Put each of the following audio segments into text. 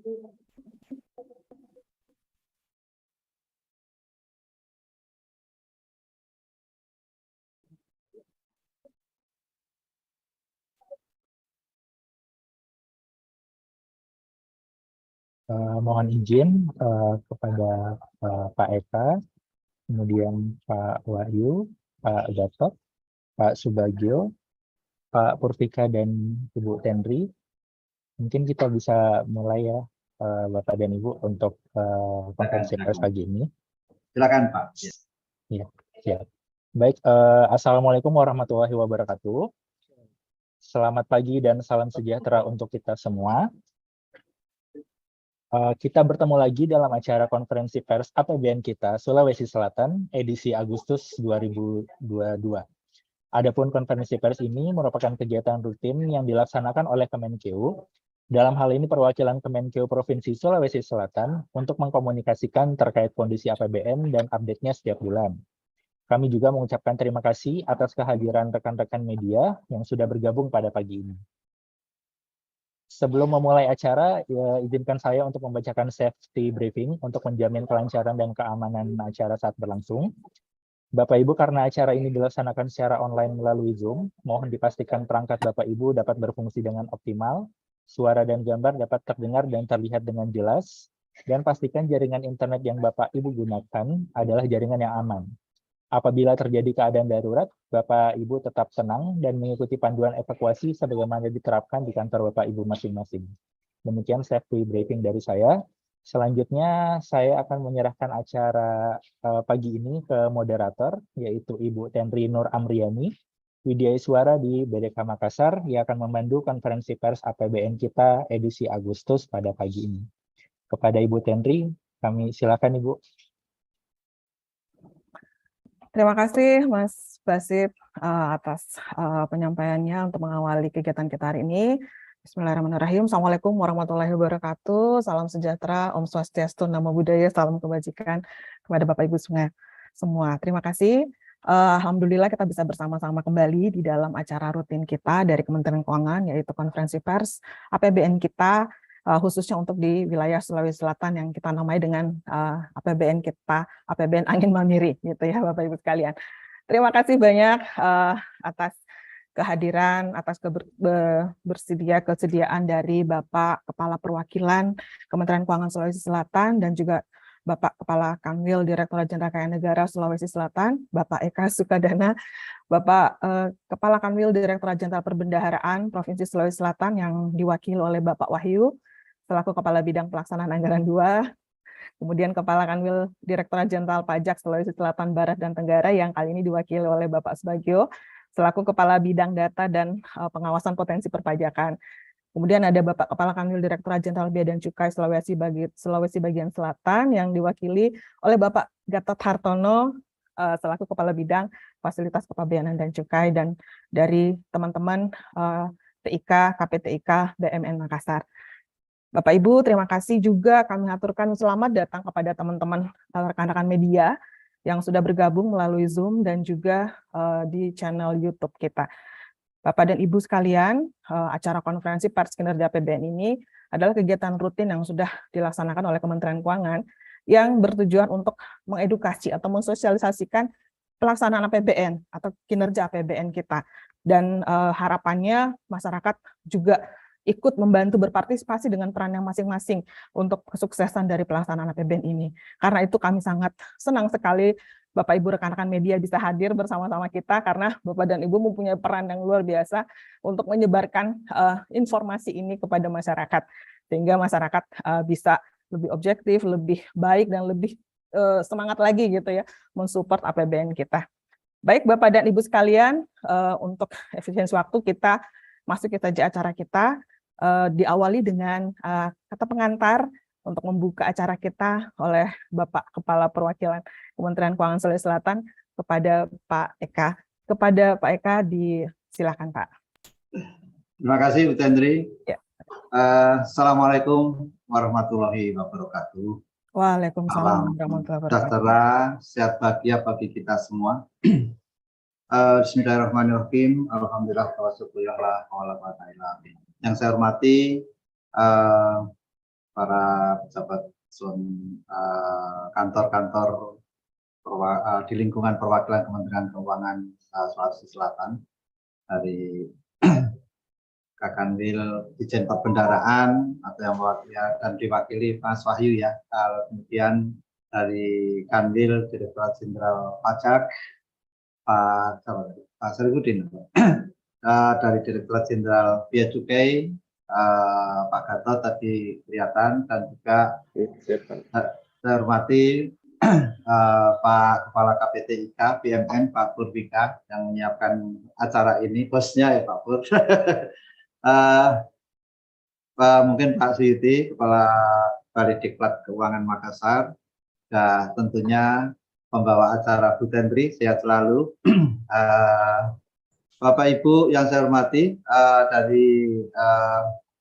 Mohon izin kepada Pak Eka, kemudian Pak Wahyu, Pak Gatot, Pak Subagio, Pak Purtika, dan Ibu Tenri. Mungkin kita bisa mulai ya, Bapak dan Ibu, untuk konferensi pers pagi ini. Silakan Pak. Ya, siap. Baik, Assalamualaikum warahmatullahi wabarakatuh. Selamat pagi dan salam sejahtera untuk kita semua. Kita bertemu lagi dalam acara konferensi pers APBN kita Sulawesi Selatan edisi Agustus 2022. Adapun konferensi pers ini merupakan kegiatan rutin yang dilaksanakan oleh Kemenkeu. Dalam hal ini perwakilan Kemenkeu Provinsi Sulawesi Selatan untuk mengkomunikasikan terkait kondisi APBN dan update-nya setiap bulan. Kami juga mengucapkan terima kasih atas kehadiran rekan-rekan media yang sudah bergabung pada pagi ini. Sebelum memulai acara, izinkan saya untuk membacakan safety briefing untuk menjamin kelancaran dan keamanan acara saat berlangsung. Bapak Ibu, karena acara ini dilaksanakan secara online melalui Zoom, mohon dipastikan perangkat Bapak Ibu dapat berfungsi dengan optimal, suara dan gambar dapat terdengar dan terlihat dengan jelas, dan pastikan jaringan internet yang Bapak Ibu gunakan adalah jaringan yang aman. Apabila terjadi keadaan darurat, Bapak Ibu tetap tenang dan mengikuti panduan evakuasi sebagaimana diterapkan di kantor Bapak Ibu masing-masing. Demikian safety briefing dari saya. Selanjutnya saya akan menyerahkan acara pagi ini ke moderator, yaitu Ibu Tenri Nur Amriani, Widya Iswara di BDK Makassar, yang akan memandu konferensi pers APBN kita edisi Agustus pada pagi ini. Kepada Ibu Tenri, kami silakan Ibu. Terima kasih Mas Basip atas penyampaiannya untuk mengawali kegiatan kita hari ini. Bismillahirrahmanirrahim. Assalamualaikum warahmatullahi wabarakatuh. Salam sejahtera, Om Swastiastu, Namo Buddhaya, salam kebajikan kepada Bapak Ibu semua. Terima kasih. Alhamdulillah kita bisa bersama-sama kembali di dalam acara rutin kita dari Kementerian Keuangan, yaitu konferensi pers APBN kita, khususnya untuk di wilayah Sulawesi Selatan yang kita namai dengan APBN kita, APBN Angin Mamiri, gitu ya Bapak Ibu sekalian. Terima kasih banyak atas kehadiran, atas kesediaan dari Bapak Kepala Perwakilan Kementerian Keuangan Sulawesi Selatan dan juga Bapak Kepala Kanwil Direktorat Jenderal Keuangan Negara Sulawesi Selatan, Bapak Eka Sukadana, Bapak Kepala Kanwil Direktorat Jenderal Perbendaharaan Provinsi Sulawesi Selatan yang diwakili oleh Bapak Wahyu, selaku Kepala Bidang Pelaksanaan Anggaran 2, kemudian Kepala Kanwil Direktorat Jenderal Pajak Sulawesi Selatan, Barat, dan Tenggara yang kali ini diwakili oleh Bapak Subagio, selaku Kepala Bidang Data dan Pengawasan Potensi Perpajakan. Kemudian ada Bapak Kepala Kanwil Direktorat Jenderal Bea dan Cukai Sulawesi Bagian Selatan yang diwakili oleh Bapak Gatot Hartono, selaku Kepala Bidang Fasilitas Kepabeanan dan Cukai, dan dari teman-teman TIK, KPTIK, BMN Makassar. Bapak Ibu, terima kasih juga kami aturkan selamat datang kepada teman-teman rekan-rekan media yang sudah bergabung melalui Zoom dan juga di channel YouTube kita. Bapak dan Ibu sekalian, acara konferensi pers kinerja APBN ini adalah kegiatan rutin yang sudah dilaksanakan oleh Kementerian Keuangan yang bertujuan untuk mengedukasi atau mensosialisasikan pelaksanaan APBN atau kinerja APBN kita. Dan harapannya masyarakat juga ikut membantu berpartisipasi dengan peran yang masing-masing untuk kesuksesan dari pelaksanaan APBN ini. Karena itu kami sangat senang sekali Bapak Ibu rekan-rekan media bisa hadir bersama-sama kita karena Bapak dan Ibu mempunyai peran yang luar biasa untuk menyebarkan informasi ini kepada masyarakat sehingga masyarakat bisa lebih objektif, lebih baik dan lebih semangat lagi gitu ya mensupport APBN kita. Baik Bapak dan Ibu sekalian, untuk efisiensi waktu kita masuk saja acara kita. Diawali dengan kata pengantar untuk membuka acara kita oleh Bapak Kepala Perwakilan Kementerian Keuangan Sulawesi Selatan kepada Pak Eka. Kepada Pak Eka, silakan Pak. Terima kasih Bu Tendri. Ya. Assalamualaikum warahmatullahi wabarakatuh. Waalaikumsalam warahmatullahi wabarakatuh. Sejahtera, sehat bahagia bagi kita semua. Bismillahirrahmanirrahim. Alhamdulillah wa syukurillah wa la ilaha illallah. Yang saya hormati para pejabat kantor-kantor di lingkungan perwakilan Kementerian Keuangan Sulawesi Selatan, dari Kakanwil Dijen Perbendaraan atau yang mewakili dan diwakili Mas Wahyu ya, kemudian dari Kanwil Direktorat Jenderal Pajak Pak Sarifudin, dari Direktorat Jenderal Bea Cukai Pak Gatot tadi kelihatan, dan juga saya hormati Pak Kepala KPTIK BMN Pak Purbika yang menyiapkan acara ini, bosnya ya Pak Pur. Mungkin Pak Suyuti, Kepala Balikdiklat Keuangan Makassar, dan tentunya pembawa acara Bu Tendri, sehat selalu. Bapak Ibu yang saya hormati, dari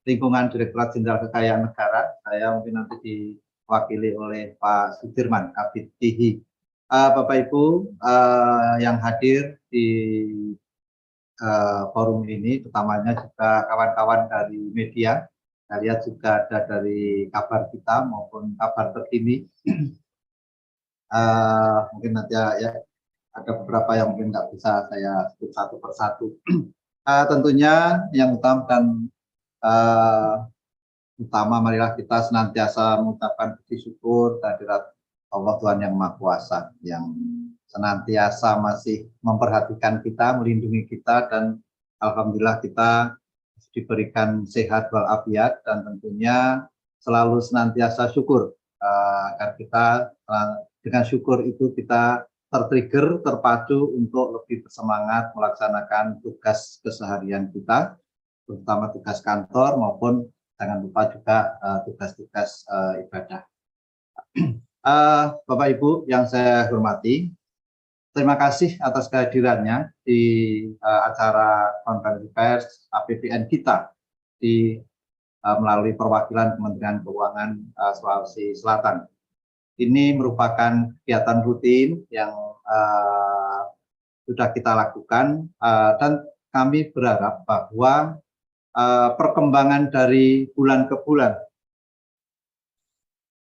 lingkungan Direktorat Jenderal Kekayaan Negara, saya mungkin nanti diwakili oleh Pak Sudirman Kabid Tihi. Bapak Ibu yang hadir di forum ini, utamanya juga kawan-kawan dari media. Saya lihat juga ada dari Kabar Kita maupun Kabar Terkini. Mungkin nanti ya ada beberapa yang mungkin nggak bisa saya sebut satu persatu. Tentunya yang utama marilah kita senantiasa mengucapkan puji syukur kehadirat Allah Tuhan Yang Maha Kuasa, yang senantiasa masih memperhatikan kita, melindungi kita, dan alhamdulillah kita diberikan sehat walafiat, dan tentunya selalu senantiasa syukur agar kita dengan syukur itu kita tertrigger, terpacu untuk lebih bersemangat melaksanakan tugas keseharian kita, terutama tugas kantor maupun jangan lupa juga tugas-tugas ibadah. Bapak Ibu yang saya hormati, terima kasih atas kehadirannya di acara konferensi pers APBN kita melalui perwakilan Kementerian Keuangan Sulawesi Selatan. Ini merupakan kegiatan rutin yang sudah kita lakukan, dan kami berharap bahwa perkembangan dari bulan ke bulan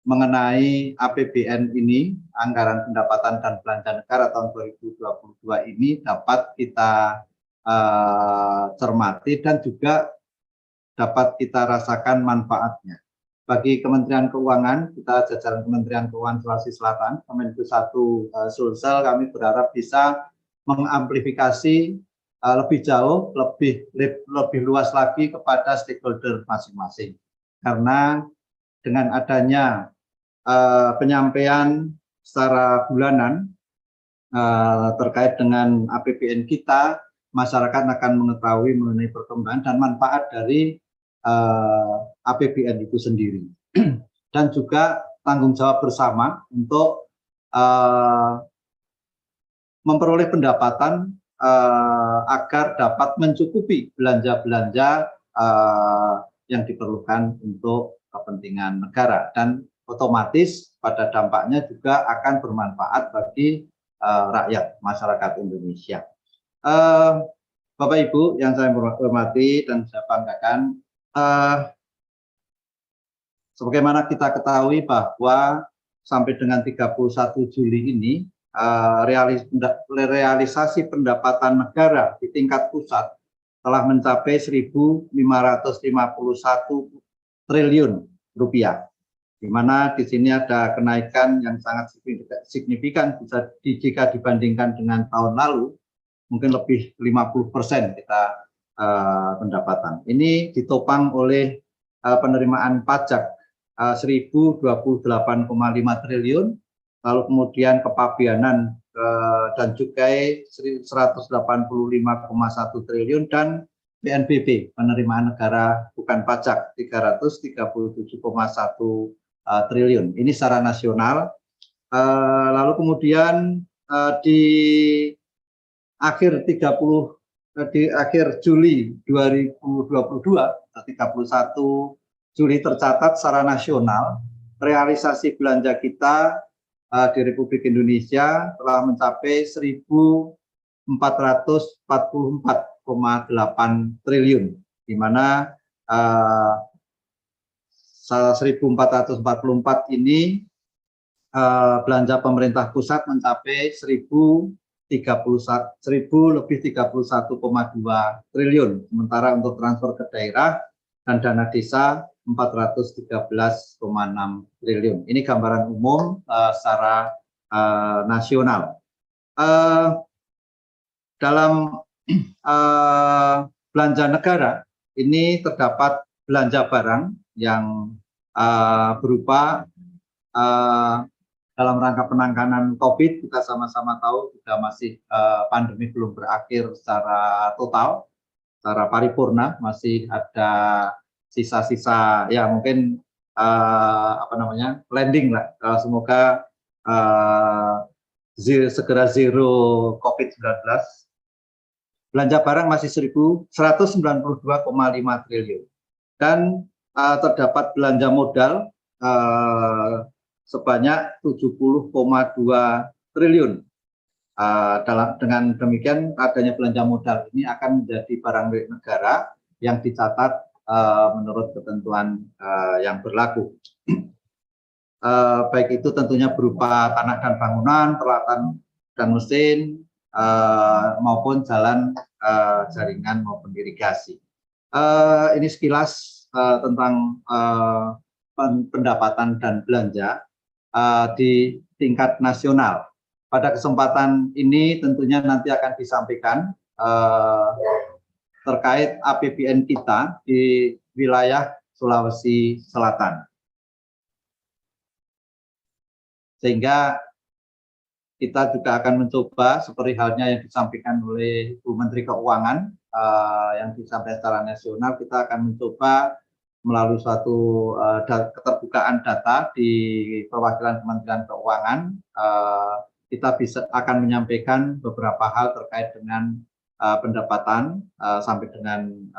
mengenai APBN ini, anggaran pendapatan dan belanja negara tahun 2022 ini dapat kita cermati dan juga dapat kita rasakan manfaatnya. Bagi Kementerian Keuangan, kita jajaran Kementerian Keuangan Sulawesi Selatan, Kemenku 1 Sulsel, kami berharap bisa mengamplifikasi lebih jauh, lebih luas lagi kepada stakeholder masing-masing. Karena dengan adanya penyampaian secara bulanan terkait dengan APBN kita, masyarakat akan mengetahui mengenai perkembangan dan manfaat dari APBN itu sendiri. Dan juga tanggung jawab bersama untuk memperoleh pendapatan agar dapat mencukupi belanja-belanja yang diperlukan untuk kepentingan negara, dan otomatis pada dampaknya juga akan bermanfaat bagi rakyat masyarakat Indonesia. Bapak Ibu yang saya hormati dan saya banggakan, sebagaimana kita ketahui bahwa sampai dengan 31 Juli ini realisasi pendapatan negara di tingkat pusat telah mencapai 1.551 triliun rupiah, di mana di sini ada kenaikan yang sangat signifikan jika dibandingkan dengan tahun lalu, mungkin lebih 50% kita pendapatan. Ini ditopang oleh penerimaan pajak 1.028,5 triliun, lalu kemudian kepabeanan dan cukai 185,1 triliun, dan PNBP penerimaan negara bukan pajak 337,1 triliun. Ini secara nasional. Lalu kemudian di akhir Juli 2022, 31 Juli tercatat secara nasional realisasi belanja kita di Republik Indonesia telah mencapai 1.444,8 triliun, di mana 1444 ini belanja pemerintah pusat mencapai 1.031,2 triliun, sementara untuk transfer ke daerah dan dana desa 413,6 triliun. Ini gambaran umum secara nasional. Dalam belanja negara ini terdapat belanja barang yang berupa dalam rangka penanganan COVID. Kita sama-sama tahu juga masih pandemi belum berakhir secara total, secara paripurna, masih ada sisa-sisa ya mungkin landing lah. Semoga segera zero COVID-19. Belanja barang masih 192,5 triliun dan terdapat belanja modal sebanyak 70,2 triliun. Dengan demikian adanya belanja modal ini akan menjadi barang milik negara yang dicatat menurut ketentuan yang berlaku. Baik itu tentunya berupa tanah dan bangunan, peralatan dan mesin, maupun jalan jaringan maupun irigasi. Ini sekilas tentang pendapatan dan belanja di tingkat nasional. Pada kesempatan ini tentunya nanti akan disampaikan terkait APBN kita di wilayah Sulawesi Selatan. Sehingga kita juga akan mencoba seperti halnya yang disampaikan oleh Bu Menteri Keuangan yang disampaikan secara nasional, kita akan mencoba melalui suatu keterbukaan data di perwakilan Kementerian Keuangan, kita akan menyampaikan beberapa hal terkait dengan pendapatan sampai dengan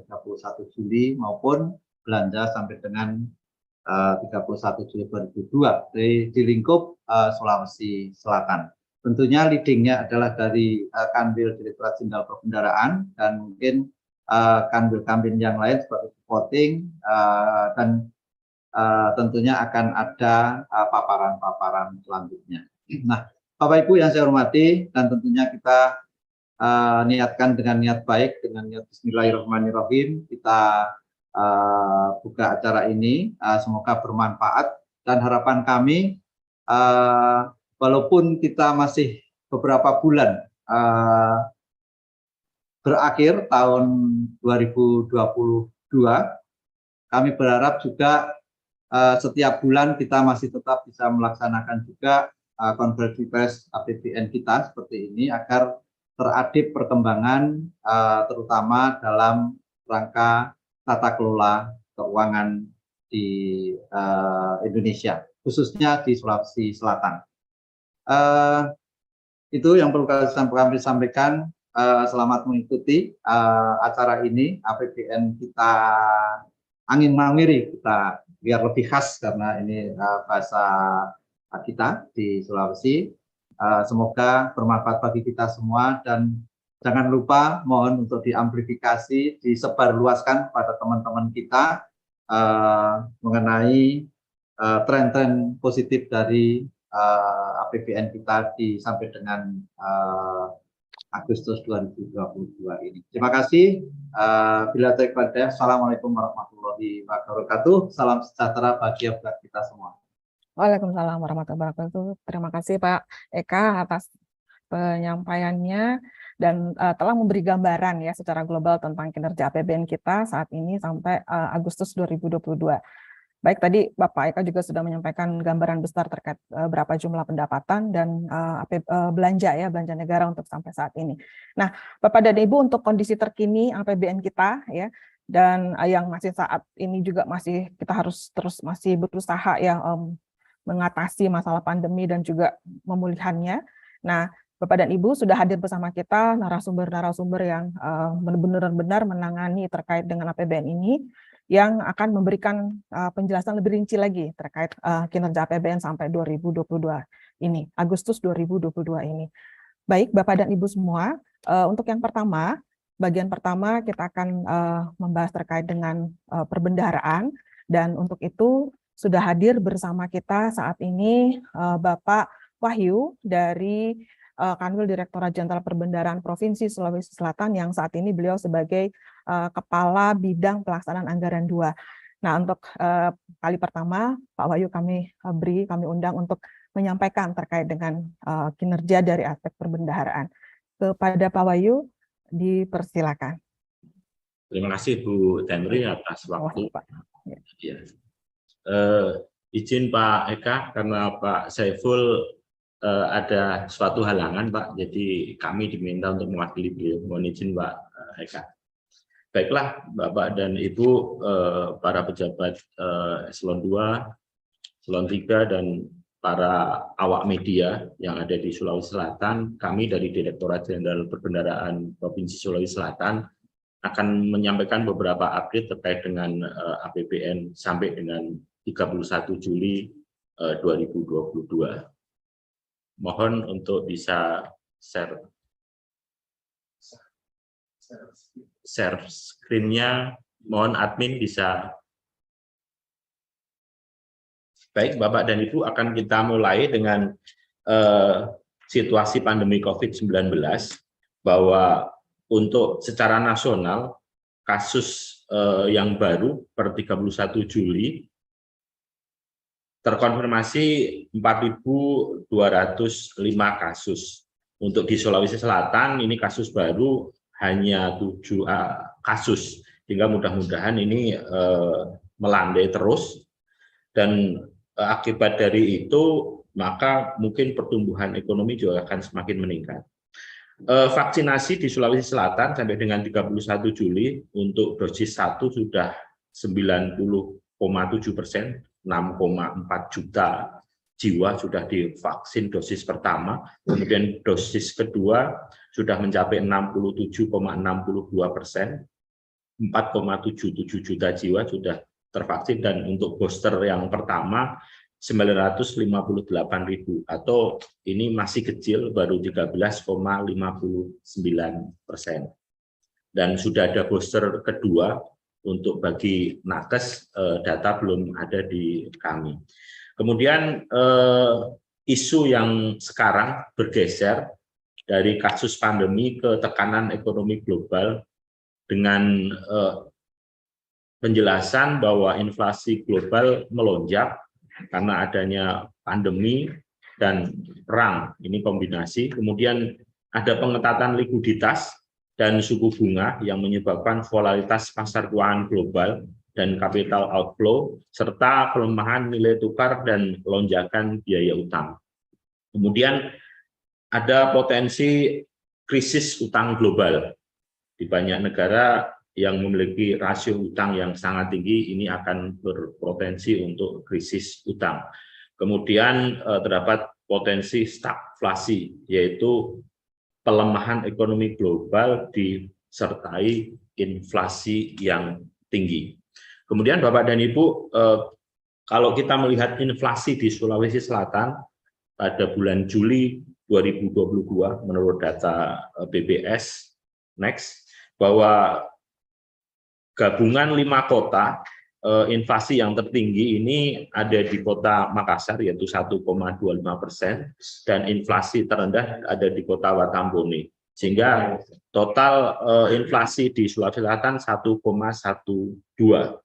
31 Juli maupun belanja sampai dengan 31 Juli 2002 di lingkup Sulawesi Selatan. Tentunya leadingnya adalah dari Kanwil Direktorat Jenderal Perbendaharaan dan mungkin kanwil-kanwil yang lain seperti supporting dan tentunya akan ada paparan-paparan selanjutnya. Nah, Bapak Ibu yang saya hormati, dan tentunya kita niatkan dengan niat baik, dengan niat Bismillahirrahmanirrahim, kita buka acara ini, semoga bermanfaat, dan harapan kami walaupun kita masih beberapa bulan berakhir tahun 2022, kami berharap juga setiap bulan kita masih tetap bisa melaksanakan juga konferensi pers APBN kita seperti ini agar teradip perkembangan terutama dalam rangka tata kelola keuangan di Indonesia, khususnya di Sulawesi Selatan. Itu yang perlu kami sampaikan. Selamat mengikuti acara ini, APBN kita angin mangiri, kita biar lebih khas karena ini bahasa kita di Sulawesi. Semoga bermanfaat bagi kita semua, dan jangan lupa mohon untuk diamplifikasi, disebarluaskan pada teman-teman kita mengenai tren-tren positif dari APBN kita sampai dengan Agustus 2022 ini. Terima kasih. Bila terima, assalamualaikum warahmatullahi wabarakatuh. Salam sejahtera bagi kita semua. Waalaikumsalam warahmatullahi wabarakatuh. Terima kasih Pak Eka atas penyampaiannya dan telah memberi gambaran ya secara global tentang kinerja APBN kita saat ini sampai Agustus 2022. Baik, tadi Bapak Eka juga sudah menyampaikan gambaran besar terkait berapa jumlah pendapatan dan belanja negara untuk sampai saat ini. Nah, Bapak dan Ibu, untuk kondisi terkini APBN kita ya, dan yang masih saat ini juga kita harus terus masih berusaha ya mengatasi masalah pandemi dan juga pemulihannya. Nah, Bapak dan Ibu sudah hadir bersama kita narasumber-narasumber yang benar-benar menangani terkait dengan APBN ini, yang akan memberikan penjelasan lebih rinci lagi terkait kinerja APBN sampai 2022 ini, Agustus 2022 ini. Baik, Bapak dan Ibu semua, untuk yang pertama, bagian pertama kita akan membahas terkait dengan perbendaharaan, Dan untuk itu sudah hadir bersama kita saat ini Bapak Wahyu dari Kanwil Direktorat Jenderal Perbendaharaan Provinsi Sulawesi Selatan yang saat ini beliau sebagai Kepala Bidang Pelaksanaan Anggaran 2. Nah, untuk kali pertama Pak Wahyu kami undang untuk menyampaikan terkait dengan kinerja dari aspek perbendaharaan. Kepada Pak Wahyu dipersilakan. Terima kasih Bu Tenri atas waktu. Ya. Izin Pak Eka, karena Pak Saiful ada suatu halangan Pak, jadi kami diminta untuk mewakili beliau. Mohon izin Pak Eka. Baiklah Bapak dan Ibu, para pejabat eselon 2, eselon 3, dan para awak media yang ada di Sulawesi Selatan, kami dari Direktorat Jenderal Perbendaharaan Provinsi Sulawesi Selatan akan menyampaikan beberapa update terkait dengan APBN sampai dengan 31 Juli 2022. Mohon untuk bisa share screen-nya, mohon admin bisa. Baik, Bapak dan Ibu, akan kita mulai dengan situasi pandemi COVID-19, bahwa untuk secara nasional, kasus yang baru per 31 Juli terkonfirmasi 4.205 kasus. Untuk di Sulawesi Selatan, ini kasus baru hanya 7 kasus, sehingga mudah-mudahan ini melandai terus, dan akibat dari itu maka mungkin pertumbuhan ekonomi juga akan semakin meningkat. Vaksinasi di Sulawesi Selatan sampai dengan 31 Juli untuk dosis 1 sudah 90,7%, 6,4 juta jiwa sudah divaksin dosis pertama, kemudian dosis kedua sudah mencapai 67,62%, 4,77 juta jiwa sudah tervaksin, dan untuk booster yang pertama 958.000, atau ini masih kecil, baru 13,59%. Dan sudah ada booster kedua untuk bagi nakes, data belum ada di kami. Kemudian isu yang sekarang bergeser dari kasus pandemi ke tekanan ekonomi global dengan penjelasan bahwa inflasi global melonjak karena adanya pandemi dan perang, ini kombinasi. Kemudian ada pengetatan likuiditas dan suku bunga yang menyebabkan volatilitas pasar keuangan global dan capital outflow, serta pelemahan nilai tukar dan lonjakan biaya utang. Kemudian ada potensi krisis utang global. Di banyak negara yang memiliki rasio utang yang sangat tinggi, ini akan berpotensi untuk krisis utang. Kemudian terdapat potensi stagflasi, yaitu pelemahan ekonomi global disertai inflasi yang tinggi. Kemudian Bapak dan Ibu, kalau kita melihat inflasi di Sulawesi Selatan pada bulan Juli 2022 menurut data BPS Next, bahwa gabungan 5 kota, inflasi yang tertinggi ini ada di kota Makassar, yaitu 1,25%, dan inflasi terendah ada di kota Watambone, sehingga total inflasi di Sulawesi Selatan 1,12.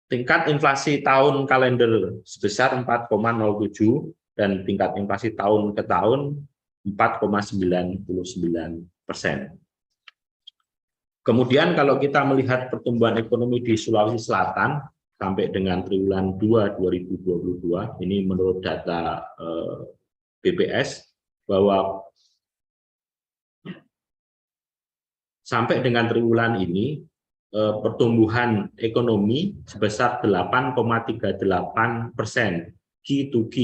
Tingkat inflasi tahun kalender sebesar 4,07, dan tingkat inflasi tahun ke tahun 4,99%. Kemudian kalau kita melihat pertumbuhan ekonomi di Sulawesi Selatan sampai dengan triwulan 2 2022, ini menurut data BPS, bahwa sampai dengan triwulan ini pertumbuhan ekonomi sebesar 8,38% Q2Q.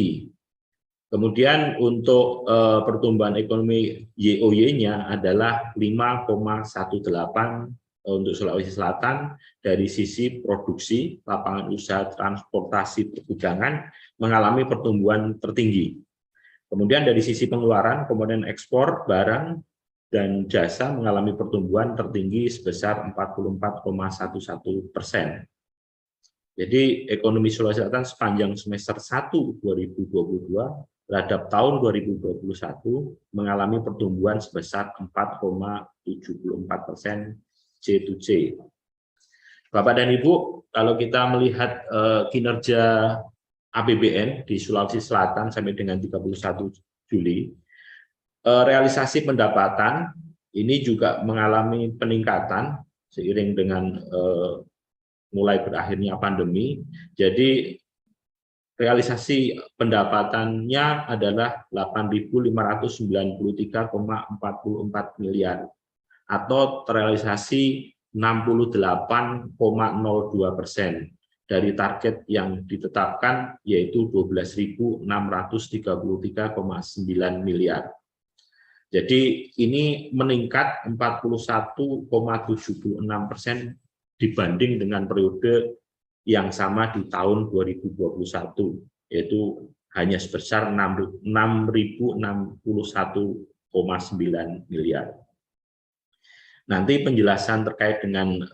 Kemudian untuk pertumbuhan ekonomi YoY-nya adalah 5,18 untuk Sulawesi Selatan. Dari sisi produksi, lapangan usaha, transportasi, perdagangan mengalami pertumbuhan tertinggi. Kemudian dari sisi pengeluaran, komponen ekspor, barang, dan jasa mengalami pertumbuhan tertinggi sebesar 44,11%. Jadi ekonomi Sulawesi Selatan sepanjang semester 1 2022 terhadap tahun 2021 mengalami pertumbuhan sebesar 4,74% C2C. Bapak dan Ibu, kalau kita melihat kinerja APBN di Sulawesi Selatan sampai dengan 31 Juli, realisasi pendapatan ini juga mengalami peningkatan seiring dengan mulai berakhirnya pandemi. Jadi realisasi pendapatannya adalah 8.593,44 miliar atau terrealisasi 68,02% dari target yang ditetapkan, yaitu 12.633,9 miliar. Jadi ini meningkat 41,76% dibanding dengan periode yang sama di tahun 2021, yaitu hanya sebesar 6.061,9 miliar. Nanti penjelasan terkait dengan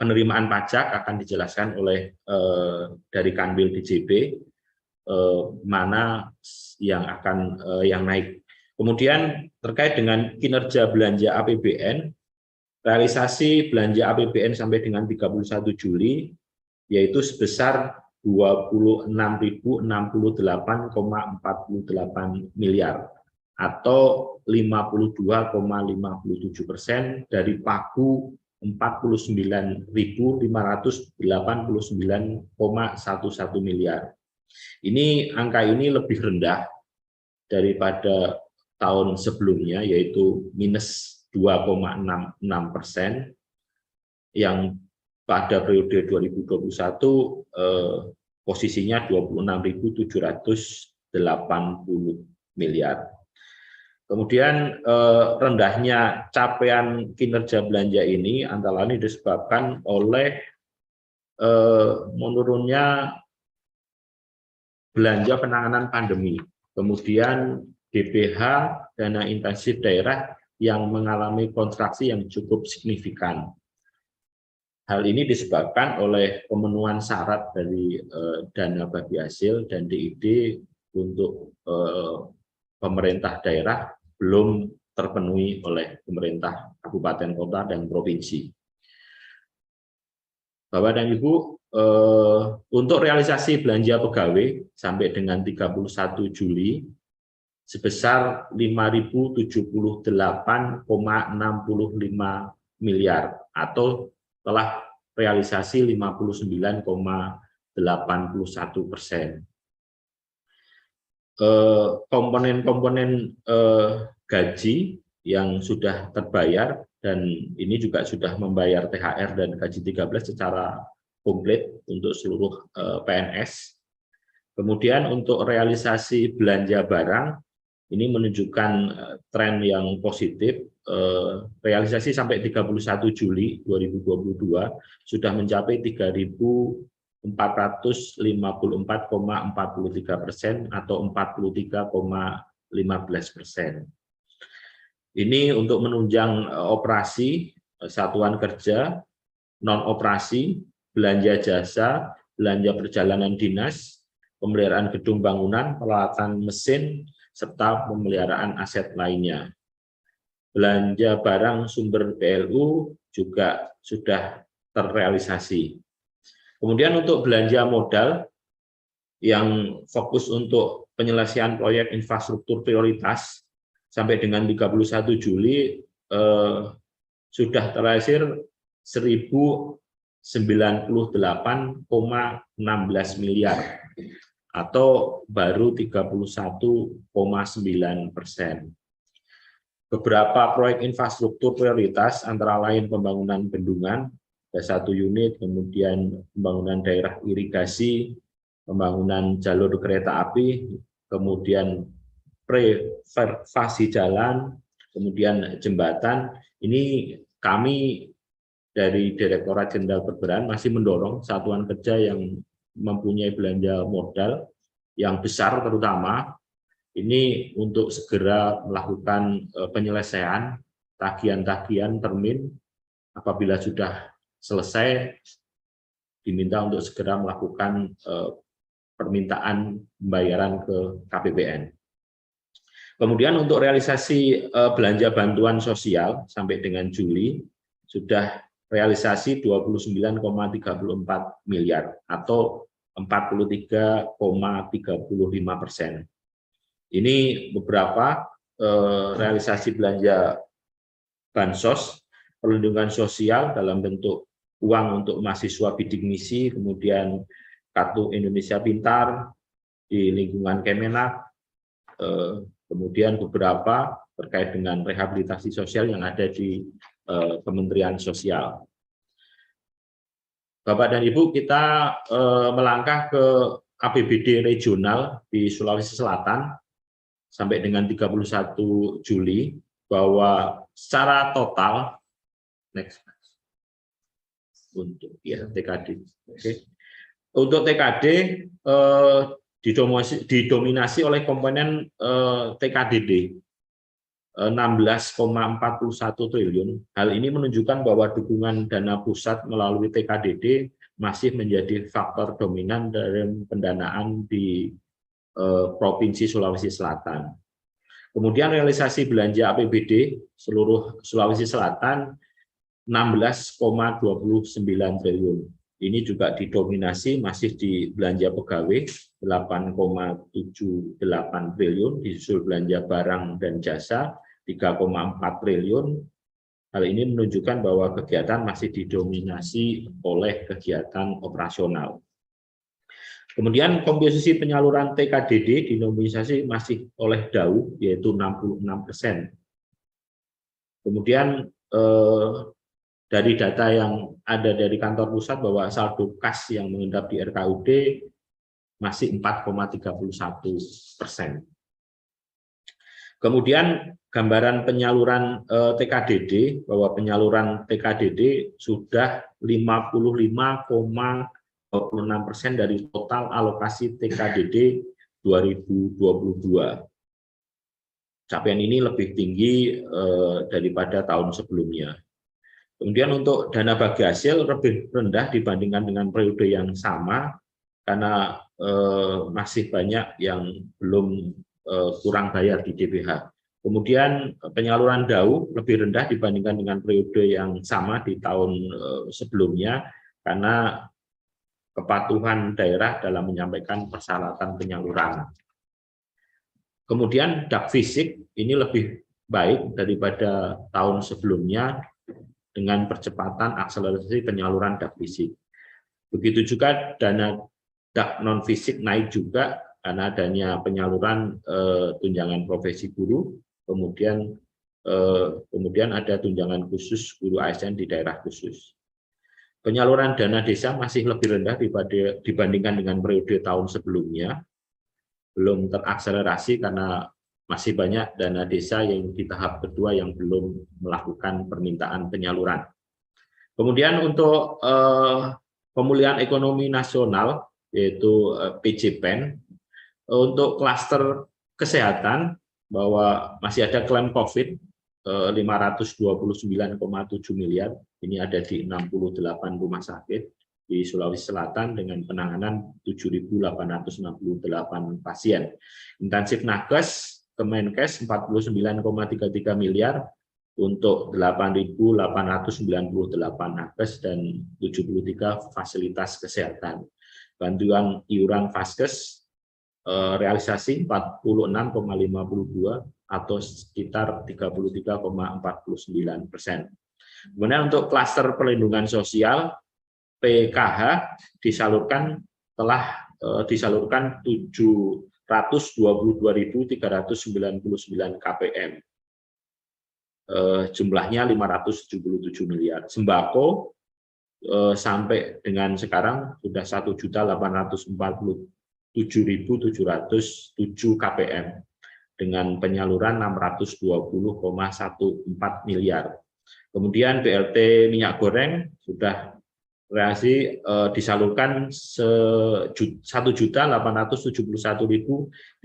penerimaan pajak akan dijelaskan oleh dari Kanwil DJP, mana yang akan yang naik. Kemudian terkait dengan kinerja belanja APBN, realisasi belanja APBN sampai dengan 31 Juli yaitu sebesar 26.068,48 miliar atau 52,57% dari pagu 49.589,11 miliar. Ini angka ini lebih rendah daripada tahun sebelumnya, yaitu minus 2,66%, yang pada periode 2021 posisinya 26.780 miliar. Kemudian rendahnya capaian kinerja belanja ini antara lain disebabkan oleh menurunnya belanja penanganan pandemi, kemudian DPH dana intensif daerah yang mengalami kontraksi yang cukup signifikan. Hal ini disebabkan oleh pemenuhan syarat dari dana bagi hasil dan DID untuk pemerintah daerah belum terpenuhi oleh pemerintah kabupaten, kota, dan provinsi. Bapak dan Ibu, untuk realisasi belanja pegawai sampai dengan 31 Juli sebesar 5.078,65 miliar atau telah realisasi 59,81%. Komponen-komponen gaji yang sudah terbayar dan ini juga sudah membayar THR dan gaji 13 secara komplit untuk seluruh PNS. Kemudian untuk realisasi belanja barang ini menunjukkan tren yang positif. Realisasi sampai 31 Juli 2022 sudah mencapai 3.454,43% atau 43,15%. Ini untuk menunjang operasi satuan kerja, non operasi, belanja jasa, belanja perjalanan dinas, pemeliharaan gedung bangunan, peralatan mesin, serta pemeliharaan aset lainnya. Belanja barang sumber PLU juga sudah terrealisasi. Kemudian untuk belanja modal yang fokus untuk penyelesaian proyek infrastruktur prioritas sampai dengan 31 Juli sudah terrealisir 1.098,16 miliar atau baru 31,9%. Beberapa proyek infrastruktur prioritas antara lain pembangunan bendungan, ada 1 unit, kemudian pembangunan daerah irigasi, pembangunan jalur kereta api, kemudian preservasi jalan, kemudian jembatan. Ini kami dari Direktorat Jenderal Perbelanjaan masih mendorong satuan kerja yang mempunyai belanja modal yang besar terutama ini untuk segera melakukan penyelesaian tagihan-tagihan termin apabila sudah selesai diminta untuk segera melakukan permintaan pembayaran ke KPPN. Kemudian untuk realisasi belanja bantuan sosial sampai dengan Juli sudah realisasi 29,34 miliar atau 43,35%. Ini beberapa realisasi belanja bansos, perlindungan sosial dalam bentuk uang untuk mahasiswa bidik misi, kemudian Kartu Indonesia Pintar di lingkungan Kemenak, kemudian beberapa terkait dengan rehabilitasi sosial yang ada di Kementerian Sosial. Bapak dan Ibu, kita melangkah ke APBD regional di Sulawesi Selatan sampai dengan 31 Juli, bahwa secara total, next, untuk ya TKD, untuk TKD didominasi oleh komponen TKDD 16,41 triliun. Hal ini menunjukkan bahwa dukungan dana pusat melalui TKDD masih menjadi faktor dominan dalam pendanaan di Provinsi Sulawesi Selatan. Kemudian realisasi belanja APBD seluruh Sulawesi Selatan 16,29 triliun. Ini juga didominasi masih di belanja pegawai 8,78 triliun, disusul belanja barang dan jasa 3,4 triliun. Hal ini menunjukkan bahwa kegiatan masih didominasi oleh kegiatan operasional. Kemudian komposisi penyaluran TKDD didominasi masih oleh DAU, yaitu 66%. Kemudian dari data yang ada dari kantor pusat bahwa saldo kas yang mengendap di RKUD masih 4,31%. Kemudian gambaran penyaluran TKDD, bahwa penyaluran TKDD sudah 55,26% dari total alokasi TKDD 2022. Capaian ini lebih tinggi daripada tahun sebelumnya. Kemudian untuk dana bagi hasil lebih rendah dibandingkan dengan periode yang sama, karena masih banyak yang belum kurang bayar di DBH. Kemudian penyaluran DAU lebih rendah dibandingkan dengan periode yang sama di tahun sebelumnya, karena kepatuhan daerah dalam menyampaikan persyaratan penyaluran. Kemudian DAK fisik ini lebih baik daripada tahun sebelumnya dengan percepatan akselerasi penyaluran DAK fisik. Begitu juga dana DAK non fisik naik juga karena adanya penyaluran tunjangan profesi guru, kemudian ada tunjangan khusus guru ASN di daerah khusus. Penyaluran dana desa masih lebih rendah dibandingkan dengan periode tahun sebelumnya, belum terakselerasi karena masih banyak dana desa yang di tahap kedua yang belum melakukan permintaan penyaluran. Kemudian untuk pemulihan ekonomi nasional, yaitu PJPEN, untuk klaster kesehatan, bahwa masih ada klaim COVID 529,7 miliar, ini ada di 68 rumah sakit di Sulawesi Selatan dengan penanganan 7.868 pasien. Intensif nakes Kemenkes 49,33 miliar untuk 8.898 nakes dan 73 fasilitas kesehatan. Bantuan iuran Vaskes realisasi 46,52 atau sekitar 33,49%. Kemudian untuk klaster perlindungan sosial PKH telah disalurkan 722.399 KPM. Jumlahnya 577 miliar. Sembako sampai dengan sekarang sudah 1.847.707 KPM dengan penyaluran 620,14 miliar. Kemudian BLT minyak goreng sudah realisasi disalurkan 1.871.319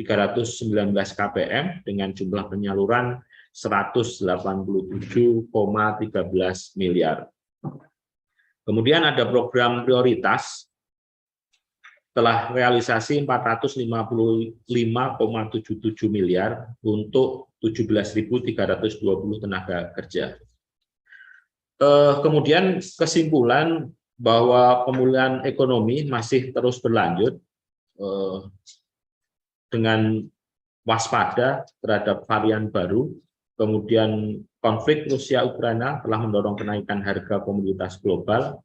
KPM dengan jumlah penyaluran 187,13 miliar. Kemudian ada program prioritas telah realisasi 455,77 miliar untuk 17.320 tenaga kerja. Kemudian kesimpulan bahwa pemulihan ekonomi masih terus berlanjut dengan waspada terhadap varian baru. Kemudian konflik Rusia-Ukraina telah mendorong kenaikan harga komoditas global.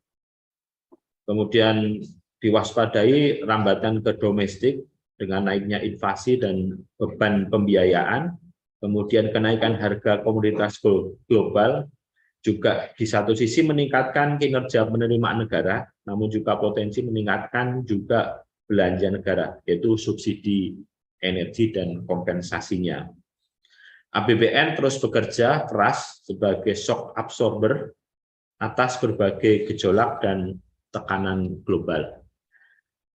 Kemudian diwaspadai rambatan ke domestik dengan naiknya inflasi dan beban pembiayaan. Kemudian kenaikan harga komoditas global juga di satu sisi meningkatkan kinerja penerimaan negara, namun juga potensi meningkatkan juga belanja negara, yaitu subsidi energi dan kompensasinya. APBN terus bekerja keras sebagai shock absorber atas berbagai gejolak dan tekanan global.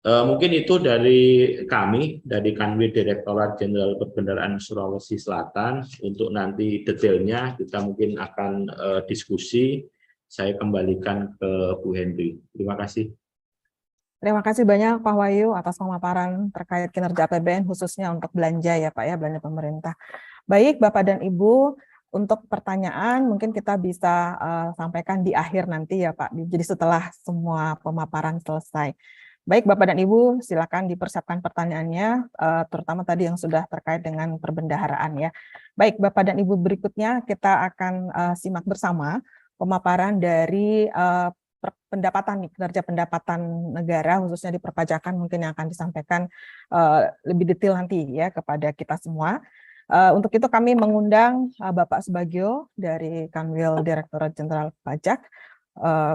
Mungkin itu dari kami, dari Kanwil Direktorat Jenderal Perbendaharaan Sulawesi Selatan. Untuk nanti detailnya kita mungkin akan diskusi. Saya kembalikan ke Bu Henry. Terima kasih. Terima kasih banyak Pak Wahyu atas pemaparan terkait kinerja APBN khususnya untuk belanja ya Pak ya, belanja pemerintah. Baik Bapak dan Ibu, untuk pertanyaan mungkin kita bisa sampaikan di akhir nanti ya Pak. Jadi setelah semua pemaparan selesai. Baik Bapak dan Ibu, silakan dipersiapkan pertanyaannya, terutama tadi yang sudah terkait dengan perbendaharaan ya. Baik Bapak dan Ibu, berikutnya kita akan simak bersama pemaparan dari pendapatan nih, kinerja pendapatan negara khususnya di perpajakan mungkin yang akan disampaikan lebih detail nanti ya kepada kita semua. Untuk itu kami mengundang Bapak Subagio dari Kanwil Direktorat Jenderal Pajak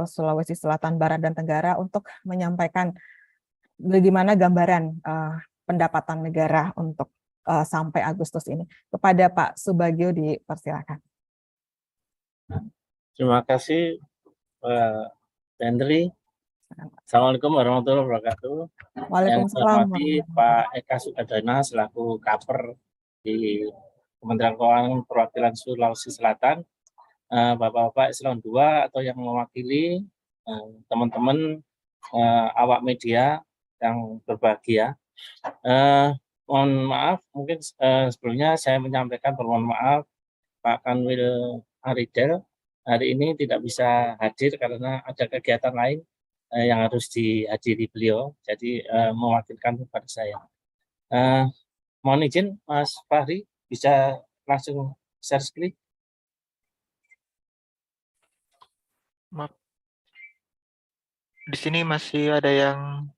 Sulawesi Selatan, Barat, dan Tenggara untuk menyampaikan bagaimana gambaran pendapatan negara untuk sampai Agustus ini. Kepada Pak Subagio dipersilakan. Terima kasih Pak Henry. Assalamualaikum warahmatullahi wabarakatuh. Yang saya hormati Pak Eka Sukadana selaku Kaper di Kementerian Keuangan Perwakilan Sulawesi Selatan, Bapak-Bapak Eselon 2 atau yang mewakili teman-teman awak media yang berbahagia. Mohon maaf, mungkin sebelumnya saya menyampaikan permohonan maaf Pak Kanwil Aridel hari ini tidak bisa hadir karena ada kegiatan lain yang harus dihadiri beliau, jadi mewakilkan kepada saya. Mohon izin Mas Fahri bisa langsung share screen. Maaf. Di sini masih ada yang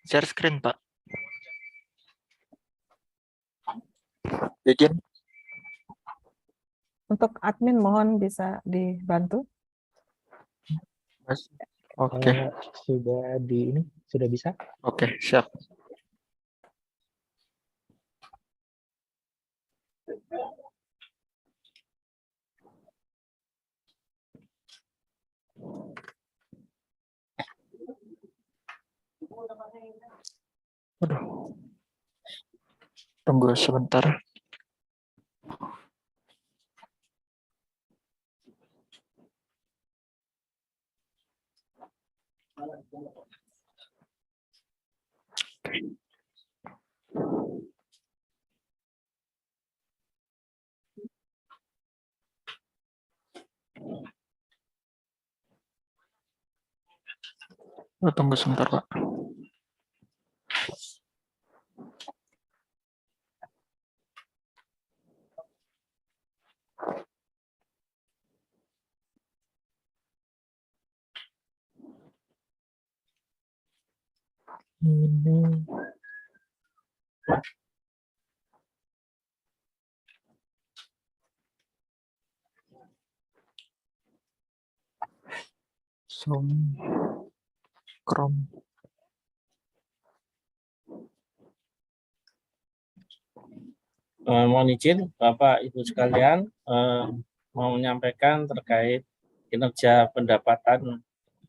share screen, Pak. Izin. Untuk admin mohon bisa dibantu. Mas. Oke. Sudah sudah bisa? Oke, siap. Aduh. Tunggu sebentar. Tunggu sebentar, Pak. Ini. Zoom. Chrome. Mohon izin Bapak Ibu sekalian mau menyampaikan terkait kinerja pendapatan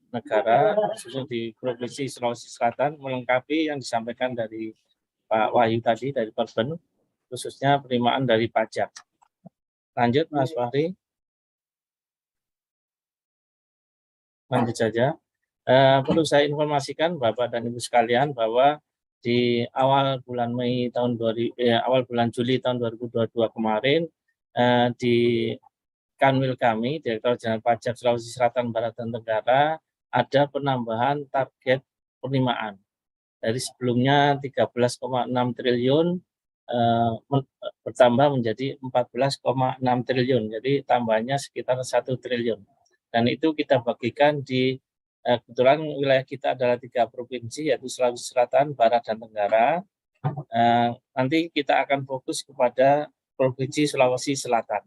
negara khususnya di Provinsi Sulawesi Selatan melengkapi yang disampaikan dari Pak Wahyu tadi dari Perben, khususnya penerimaan dari pajak. Lanjut Mas Fahri. lanjut saja. Perlu saya informasikan Bapak dan Ibu sekalian bahwa di awal bulan awal bulan Juli tahun 2022 kemarin di Kanwil kami, Direktorat Jenderal Pajak Sulawesi Selatan, Barat dan Tenggara, ada penambahan target penerimaan. Dari sebelumnya 13,6 triliun bertambah menjadi 14,6 triliun. Jadi tambahnya sekitar 1 triliun. Dan itu kita bagikan di kebetulan wilayah kita adalah 3 provinsi, yaitu Sulawesi Selatan, Barat, dan Tenggara. Nanti kita akan fokus kepada Provinsi Sulawesi Selatan.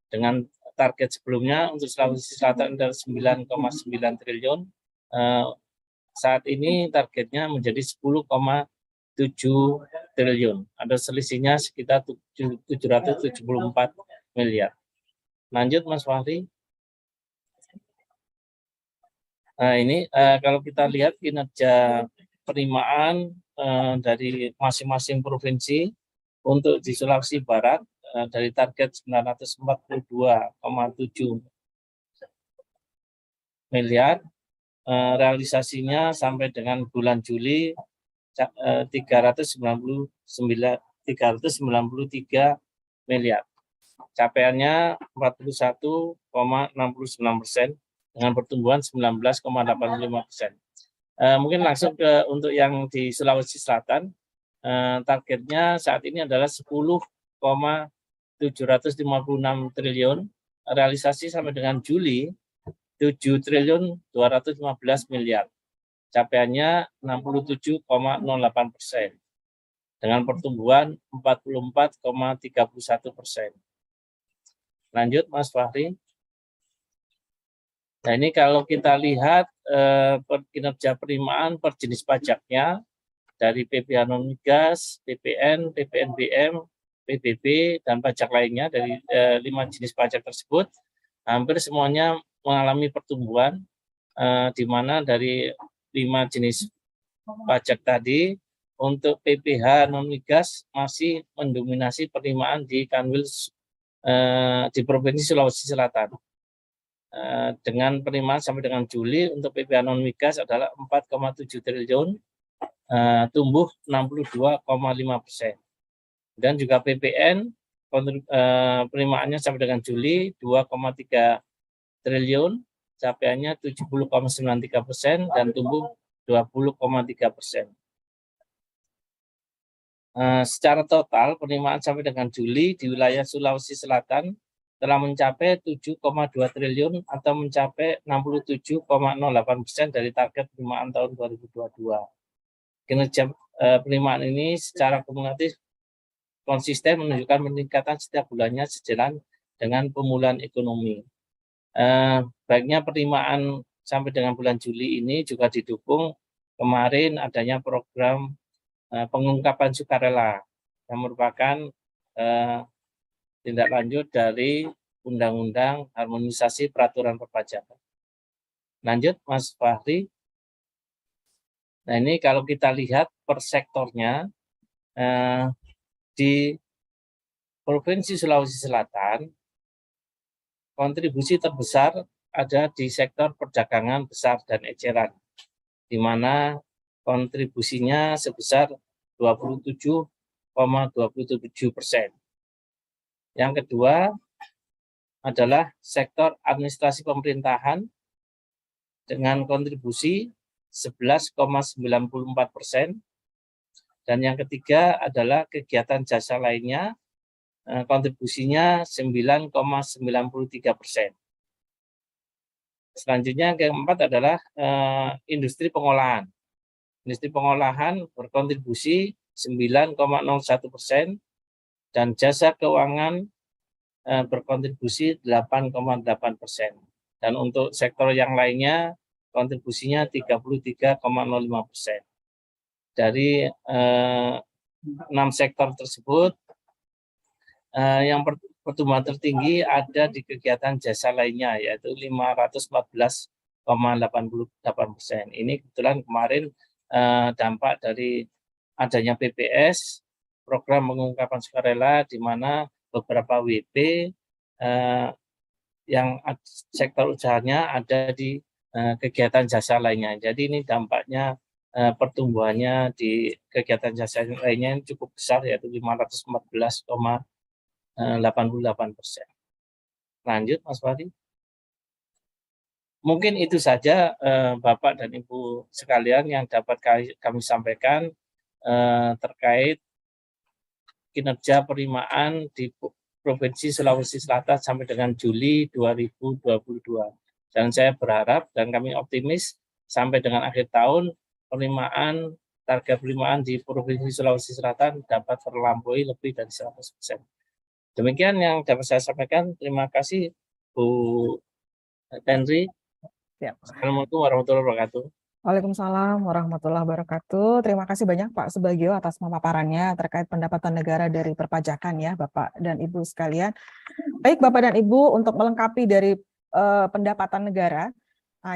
Dengan target sebelumnya untuk Sulawesi Selatan adalah 9,9 triliun. Saat ini targetnya menjadi 10,7 triliun. Ada selisihnya sekitar 774 miliar. Lanjut Mas Fahri. Nah ini kalau kita lihat kinerja penerimaan dari masing-masing provinsi, untuk di Sulawesi Barat dari target 942,7 miliar, realisasinya sampai dengan bulan Juli 393 miliar. Capaiannya 41,69% dengan pertumbuhan 19,85%. Mungkin langsung ke untuk yang di Sulawesi Selatan, targetnya saat ini adalah 10,756 triliun, realisasi sampai dengan Juli 7 triliun 215 miliar. Capaiannya 67,08% dengan pertumbuhan 44,31%. Lanjut Mas Fahri. Nah ini kalau kita lihat kinerja penerimaan per jenis pajaknya dari PPh non-migas, PPN, PPNBM, PBB, dan pajak lainnya dari 5 jenis pajak tersebut, hampir semuanya mengalami pertumbuhan, di mana dari 5 jenis pajak tadi, untuk PPh non-migas masih mendominasi penerimaan di Kanwil di Provinsi Sulawesi Selatan. Dengan penerimaan sampai dengan Juli untuk PPh non-migas adalah 4,7 triliun, tumbuh 62,5%. Dan juga PPN penerimaannya sampai dengan Juli 2,3 triliun, capaiannya 70,93% dan tumbuh 20,3%. Secara total penerimaan sampai dengan Juli di wilayah Sulawesi Selatan telah mencapai 7,2 triliun atau mencapai 67,08% dari target penerimaan tahun 2022. Kinerja penerimaan ini secara kumulatif konsisten menunjukkan peningkatan setiap bulannya sejalan dengan pemulihan ekonomi. Baiknya penerimaan sampai dengan bulan Juli ini juga didukung kemarin adanya program pengungkapan sukarela yang merupakan tindak lanjut dari Undang-Undang Harmonisasi Peraturan Perpajakan. Lanjut Mas Fahri. Nah ini kalau kita lihat per sektornya, di Provinsi Sulawesi Selatan, kontribusi terbesar ada di sektor perdagangan besar dan eceran, di mana kontribusinya sebesar 27,27%. Yang kedua adalah sektor administrasi pemerintahan dengan kontribusi 11,94%. Dan yang ketiga adalah kegiatan jasa lainnya, kontribusinya 9,93%. Selanjutnya yang keempat adalah industri pengolahan. Industri pengolahan berkontribusi 9,01% dan jasa keuangan berkontribusi 8,8%. Dan untuk sektor yang lainnya kontribusinya 33,05%. Dari 6 sektor tersebut, yang pertumbuhan tertinggi ada di kegiatan jasa lainnya, yaitu 514,88%. Ini kebetulan kemarin dampak dari adanya PPS, program pengungkapan sukarela, di mana beberapa WP yang sektor usahanya ada di kegiatan jasa lainnya. Jadi ini dampaknya pertumbuhannya di kegiatan jasa lainnya cukup besar, yaitu 514,88%. Lanjut, Mas Fahri. Mungkin itu saja Bapak dan Ibu sekalian yang dapat kami sampaikan terkait kinerja penerimaan di Provinsi Sulawesi Selatan sampai dengan Juli 2022. Dan saya berharap dan kami optimis sampai dengan akhir tahun target penerimaan di Provinsi Sulawesi Selatan dapat terlampaui lebih dari 100%. Demikian yang dapat saya sampaikan. Terima kasih Bu Henry. Assalamualaikum warahmatullahi wabarakatuh. Waalaikumsalam warahmatullahi wabarakatuh. Terima kasih banyak Pak Subagio atas pemaparannya terkait pendapatan negara dari perpajakan ya Bapak dan Ibu sekalian. Baik Bapak dan Ibu, untuk melengkapi dari pendapatan negara,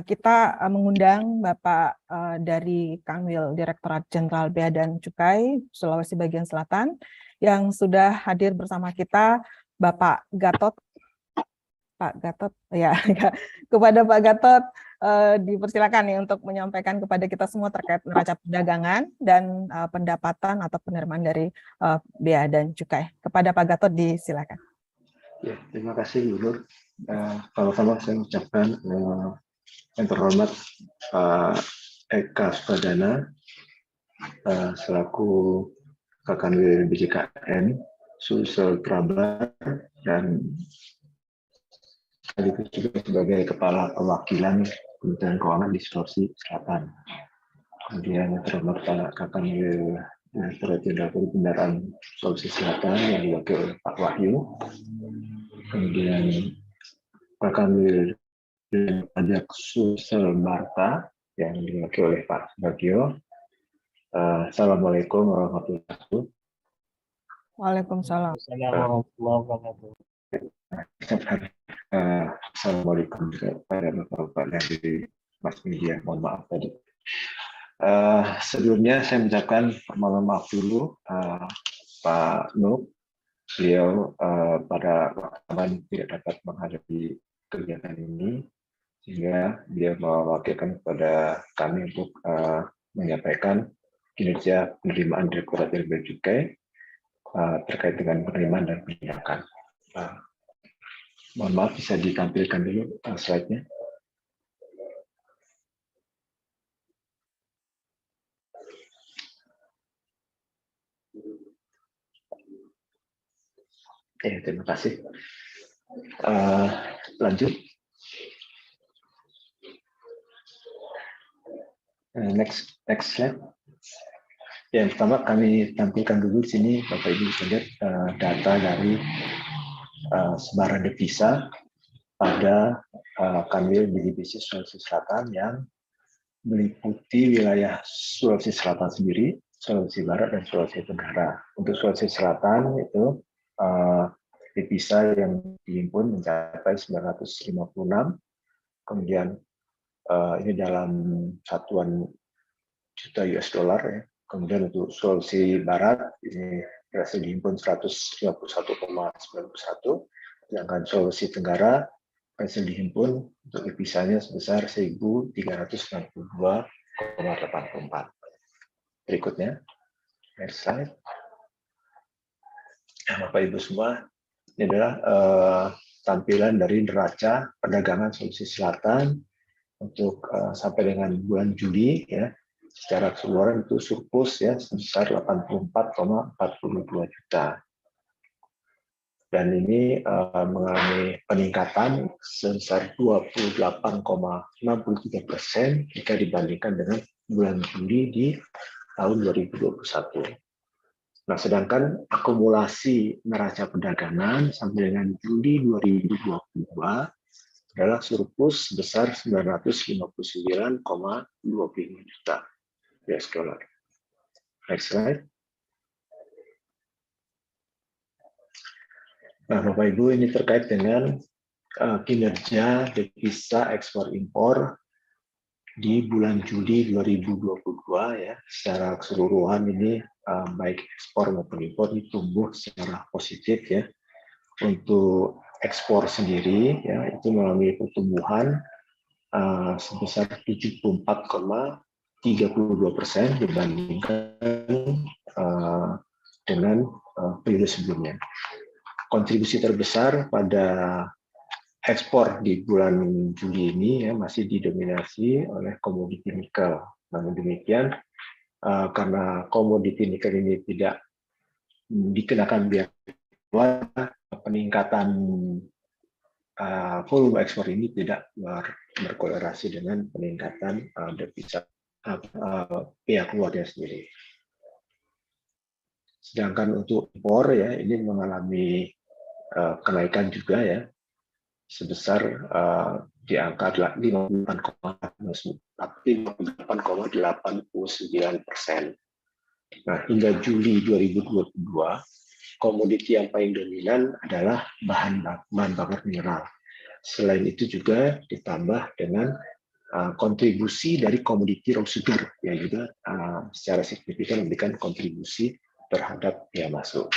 kita mengundang Bapak dari Kanwil Direktorat Jenderal Bea dan Cukai Sulawesi Bagian Selatan yang sudah hadir bersama kita, Bapak Gatot. Pak Gatot, ya kepada Pak Gatot dipersilakan nih untuk menyampaikan kepada kita semua terkait neraca perdagangan dan pendapatan atau penerimaan dari bea dan cukai. Kepada Pak Gatot disilakan. Ya, terima kasih Bu Nur. Pertama saya mengucapkan yang terhormat Pak Eka Sukadana selaku Kakanwil BJKN Sulsel Prabar dan sekaligus juga sebagai Kepala Perwakilan Kementerian Keuangan di Sulawesi Selatan. Kemudian yang terhormat Pak Kakanwil Direktorat Jenderal Perbendaharaan Sulawesi Selatan yang diwakili oleh Pak Wahyu. Kemudian Kakanwil Pajak Sulsel Barta yang diwakili oleh Pak Subagio. Assalamualaikum warahmatullahi wabarakatuh. Waalaikumsalam. Assalamualaikum kepada Bapak-Bapak dari Mas Media. Mohon maaf tadi. Sebelumnya saya mengucapkan mohon maaf dulu Pak Nuk. Beliau pada waktu tidak dapat menghadapi kegiatan ini, sehingga beliau mewakilkan kepada kami untuk menyampaikan kinerja penerimaan Direktorat Jenderal Bea dan Cukai terkait dengan penerimaan dan penindakan. Mohon maaf, bisa ditampilkan dulu slide-nya. Terima kasih. Lanjut. Next slide. Yang pertama kami tampilkan dulu di sini, Bapak Ibu bisa lihat data dari sebaran devisa pada Kanwil BDBC Sulawesi Selatan yang meliputi wilayah Sulawesi Selatan sendiri, Sulawesi Barat, dan Sulawesi Tenggara. Untuk Sulawesi Selatan itu devisa yang dihimpun mencapai 956, kemudian ini dalam satuan juta US dollar ya. Kemudian untuk Sulawesi Barat ini berhasil dihimpun 151,91, sedangkan Sulawesi Tenggara berhasil dihimpun untuk devisanya sebesar 1.362,84. Berikutnya, next slide. Bapak Ibu semua, ini adalah tampilan dari neraca perdagangan Sulawesi Selatan untuk sampai dengan bulan Juli ya. Secara keseluruhan itu surplus ya sebesar 84,42 juta. Dan ini mengalami peningkatan sebesar 28,63% jika dibandingkan dengan bulan Juli di tahun 2021. Nah, sedangkan akumulasi neraca perdagangan sampai dengan Juli 2022 adalah surplus sebesar 959,25 juta US dollar. Next slide. Nah, Bapak Ibu, ini terkait dengan kinerja devisa ekspor impor di bulan Juli 2022 ya. Secara keseluruhan ini baik ekspor maupun impor ini tumbuh secara positif ya. Untuk ekspor sendiri ya itu mengalami pertumbuhan sebesar 74,32% dibandingkan dengan periode sebelumnya. Kontribusi terbesar pada ekspor di bulan Juli ini ya, masih didominasi oleh komoditi nikel. Namun demikian, karena komoditi nikel ini tidak dikenakan biaya keluar, peningkatan volume ekspor ini tidak berkolerasi dengan peningkatan devisa pihak luarnya sendiri. Sedangkan untuk impor ya ini mengalami kenaikan juga ya, sebesar di angka 58,89%. Nah, hingga Juli 2022, komoditi yang paling dominan adalah bahan bakar mineral. Selain itu juga ditambah dengan kontribusi dari komoditi raw sugar yang juga secara signifikan memberikan kontribusi terhadap biaya masuk.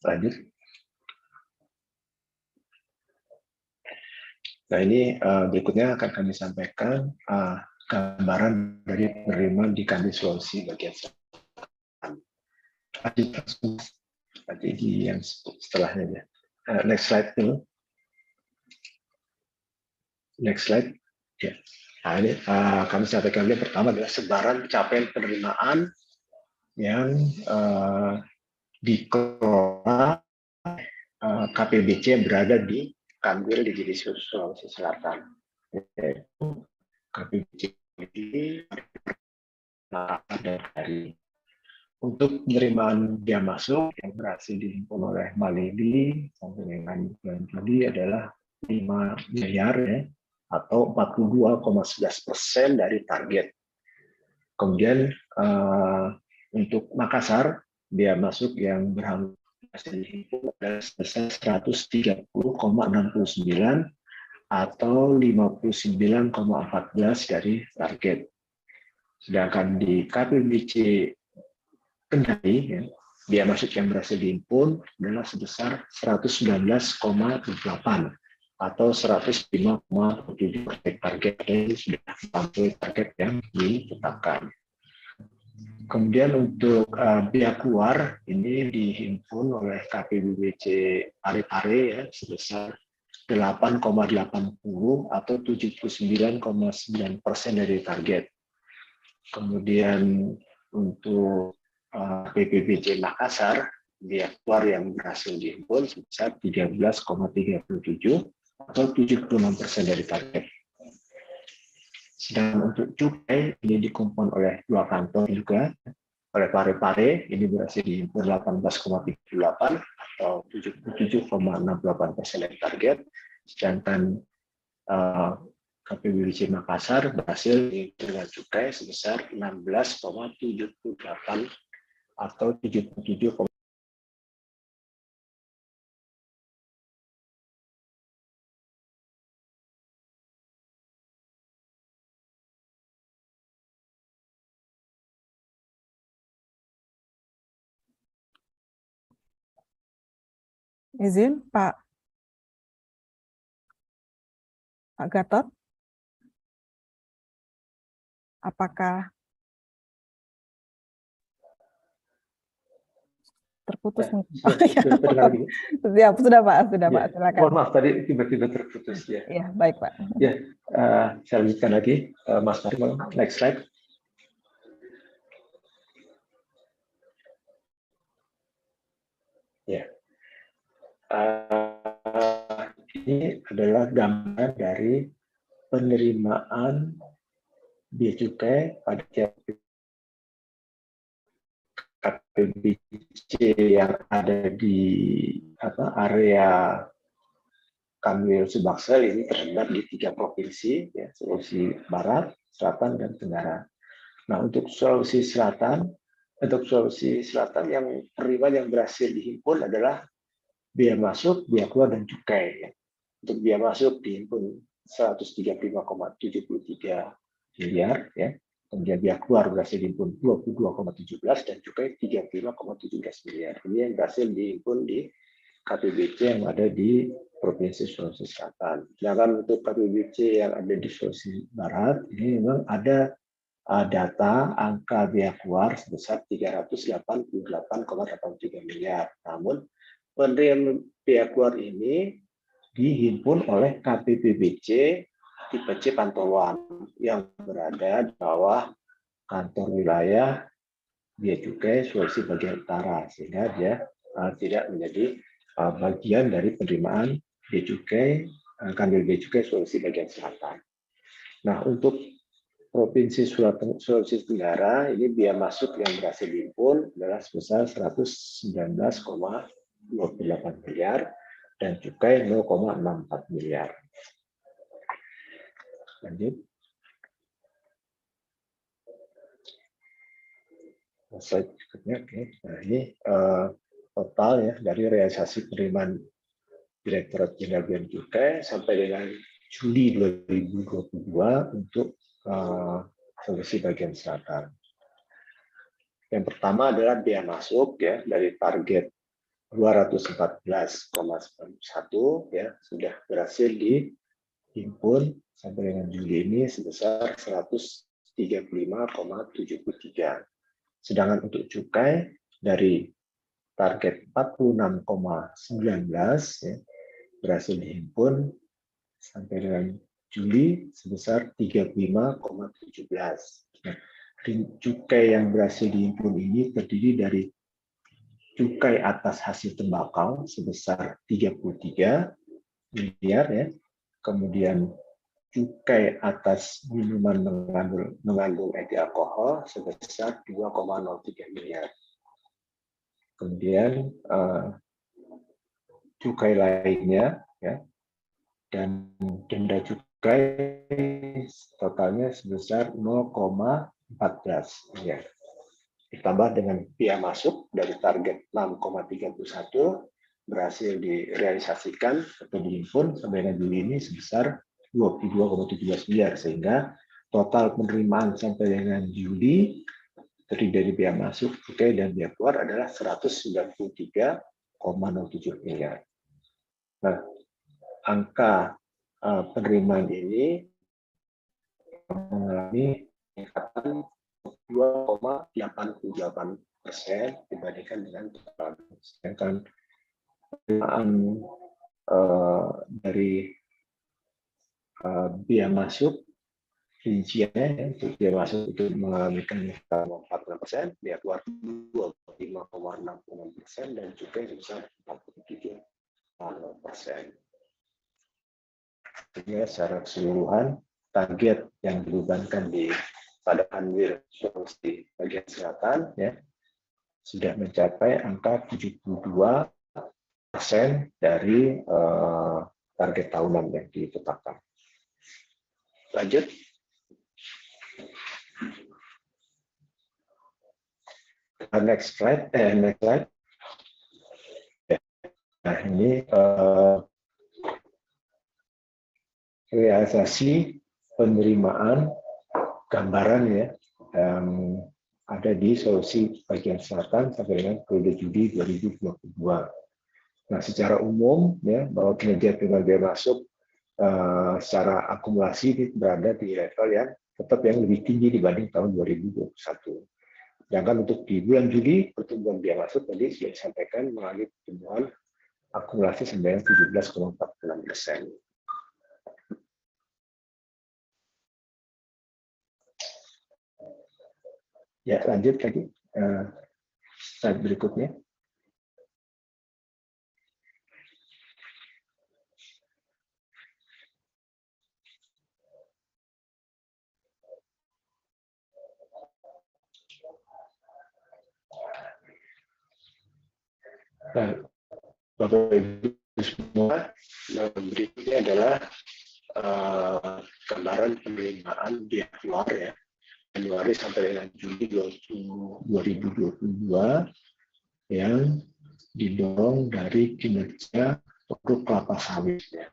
Lanjut. Nah, ini berikutnya akan kami sampaikan gambaran dari penerimaan di Kanwil Sulawesi bagian selatan. Nanti di yang setelahnya ya. Next slide dulu. Next slide. Ya. Nah, ini kami sampaikan yang pertama adalah sebaran capaian penerimaan yang dikelola KPBC yang berada di Kanwil di Sulawesi Selatan. KPBC ini dari untuk penerimaan biaya masuk yang berhasil dihimpun oleh Malibi sampai dengan bulan Juli adalah 5 miliar ya, atau 42,11% dari target. Kemudian untuk Makassar biaya masuk yang berhasil dihimpun adalah sebesar 130,69 atau 59,14 dari target. Sedangkan di KPBC Kendari, ya, biaya masuk yang berhasil dihimpun adalah sebesar 119,8 atau 105,7% target, dan sudah sampai target yang ditetapkan. Kemudian untuk biaya keluar ini dihimpun oleh KPBC Parepare ya, sebesar 8,80 atau 79,9% dari target. Kemudian untuk PPBC Makassar, biaya keluar yang berhasil dihimpun sebesar 13,37 atau 76% dari target. Sedang untuk cukai ini dikumpul oleh dua kantor juga, oleh Parepare ini berhasil dihimpun 18,38 atau 77,68% dari target. Sedangkan KPBC Makassar berhasil dengan cukai sebesar 16,78 atau 77,. Izin Pak Gatot, apakah terputus? Sudah Pak, sudah ya. Pak, silakan. Mohon maaf tadi tiba-tiba terputus ya. Ya, baik Pak. Ya, saya lanjutkan lagi, Mas Mari, next slide. Ya, ini adalah gambar dari penerimaan biaya cukai pada KPBC yang ada di area Kanwil Subaksel ini tersebar di 3 provinsi, ya, Sulawesi Barat, Selatan, dan Tenggara. Nah, untuk Sulawesi Selatan yang penerimaan yang berhasil dihimpun adalah biaya masuk, biaya keluar, dan cukai. Ya. Untuk biaya masuk dihimpun 135,73 miliar, ya. Kemudian biaya keluar berhasil dihimpun 22,17 dan cukai 35,17 miliar. Ini yang berhasil dihimpun di KPBC yang ada di Provinsi Sulawesi Selatan. Sedangkan untuk KPBC yang ada di Sulawesi Barat, ini memang ada data angka biaya keluar sebesar 388,83 miliar. Namun penerimaan biaya keluar ini dihimpun oleh KPPBC tipe C Pantoloan yang berada di bawah kantor wilayah Bea Cukai Sulawesi bagian utara, sehingga dia tidak menjadi bagian dari penerimaan Bea Cukai Kanwil Bea Cukai Sulawesi bagian selatan. Nah, untuk Provinsi Sulawesi Tenggara, ini biaya masuk yang berhasil dihimpun adalah sebesar 119,28 miliar dan cukai 0,64 miliar. Lanjut. Slide berikutnya, oke. Nah, ini total ya dari realisasi penerimaan Direktorat Jenderal Bea dan Cukai sampai dengan Juli 2022 untuk Sulawesi bagian selatan. Yang pertama adalah biaya masuk ya dari target 214,91 ya sudah berhasil dihimpun sampai dengan Juli ini sebesar 135,73. Sedangkan untuk cukai dari target 46,19 ya, berhasil dihimpun sampai dengan Juli sebesar 35,17. Nah, cukai yang berhasil dihimpun ini terdiri dari cukai atas hasil tembakau sebesar 33 miliar ya. Kemudian cukai atas minuman mengandung etil alkohol sebesar 2,03 miliar. Kemudian cukai lainnya ya dan denda cukai totalnya sebesar 0,14 miliar. Ditambah dengan biaya masuk dari target 6,31 berhasil direalisasikan atau dihimpun sampai dengan Juli ini sebesar 22,17 miliar, sehingga total penerimaan sampai dengan Juli terdiri dari biaya masuk, cukai dan biaya keluar adalah 193,07 miliar. Nah, angka penerimaan ini mengalami peningkatan 2,88% dibandingkan dengan tahun lalu. Sedangkan penerimaan dari biaya masuk rinciannya untuk biaya masuk itu mengalami kenaikan 46%, biaya keluar 25,66% dan cukai sebesar 47%. Sehingga secara keseluruhan target yang dibebankan pada Kanwil Sulawesi bagian selatan ya sudah mencapai angka 72% dari target tahunan yang ditetapkan. Lanjut. Next slide. Nah, ini realisasi penerimaan gambaran ya yang ada di Sulawesi bagian selatan sampai dengan periode Juli 2022. Nah, secara umum ya bahwa kinerja penerimaan biaya masuk secara akumulasi berada di level yang tetap yang lebih tinggi dibanding tahun 2021. Sedangkan untuk di bulan Juli pertumbuhan biaya masuk tadi sudah disampaikan mengalami pertumbuhan akumulasi sampai 17,46%. Ya, lanjut lagi slide berikutnya. Nah, Bapak Ibu semua, berikutnya adalah gambaran penerimaan biaya keluar ya Januari sampai dengan Juli 2022 yang didorong dari kinerja produk kelapa sawit ya.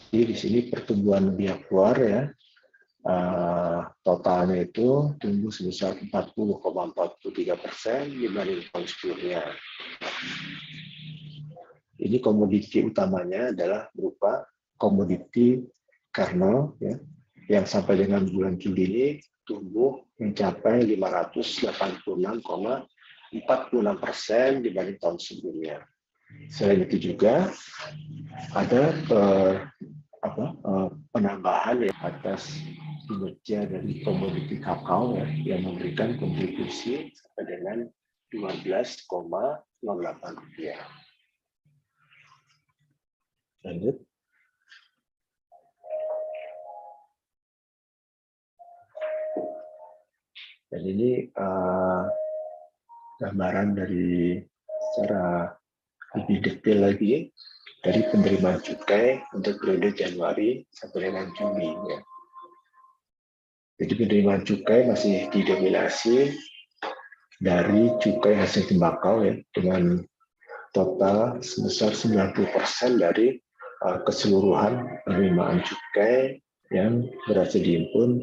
Jadi di sini pertumbuhan biaya keluar ya totalnya itu tumbuh sebesar 40,43% dibanding tahun sebelumnya. ini komoditi utamanya adalah berupa komoditi kernel ya, yang sampai dengan bulan Juli ini tumbuh mencapai 586,46% dibanding tahun sebelumnya. Selain itu juga ada penambahan ya atas kinerja dari komoditi kakao ya, yang memberikan kontribusi sampai dengan 12,08 rupiah. Lanjut. Dan ini gambaran dari secara lebih detail lagi dari penerimaan cukai untuk periode Januari sampai dengan Juli. Ya. Jadi penerimaan cukai masih didominasi dari cukai hasil tembakau ya, dengan total sebesar 90% dari keseluruhan penerimaan cukai yang berhasil dihimpun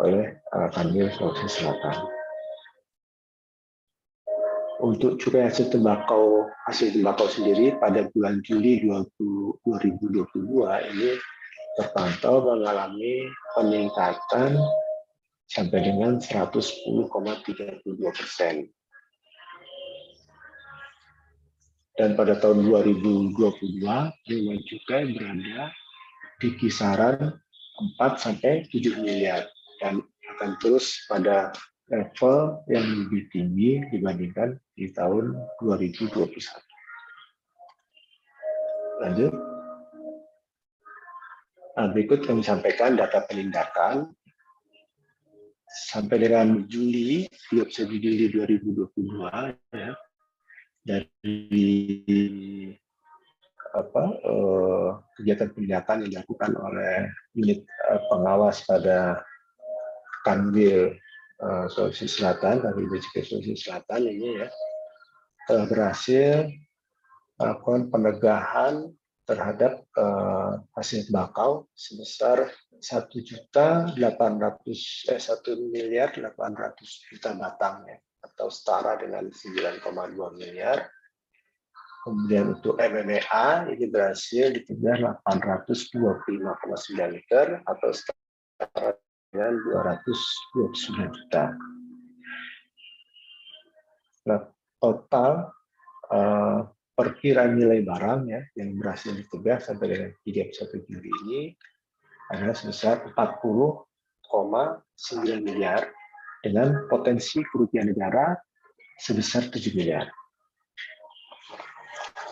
oleh Kanwil Sulawesi Selatan. Untuk cukai hasil tembakau sendiri pada bulan Juli 2022 ini terpantau mengalami peningkatan sampai dengan 110,32%. Dan pada tahun 2022 nilai cukai berada di kisaran 4 sampai 7 miliar dan akan terus pada level yang lebih tinggi dibandingkan di tahun 2021. Lanjut. Berikut kami sampaikan data penindakan sampai dengan Juli 2022 ya, dari kegiatan penindakan yang dilakukan oleh unit pengawas pada Kanwil Sulawesi Selatan, Kanwil Beacukai Sulawesi Selatan ini ya, telah berhasil melakukan penegahan terhadap hasil tembakau sebesar 1.800.000.000 batang ya, atau setara dengan 9,2 miliar. Kemudian untuk MMA ini berhasil dikejar 825,9 liter atau setara dengan 229 juta. Nah, total perkiraan nilai barang ya yang berhasil ditegak sampai dengan 31 Juli ini adalah sebesar 40,9 miliar dengan potensi kerugian negara sebesar 7 miliar.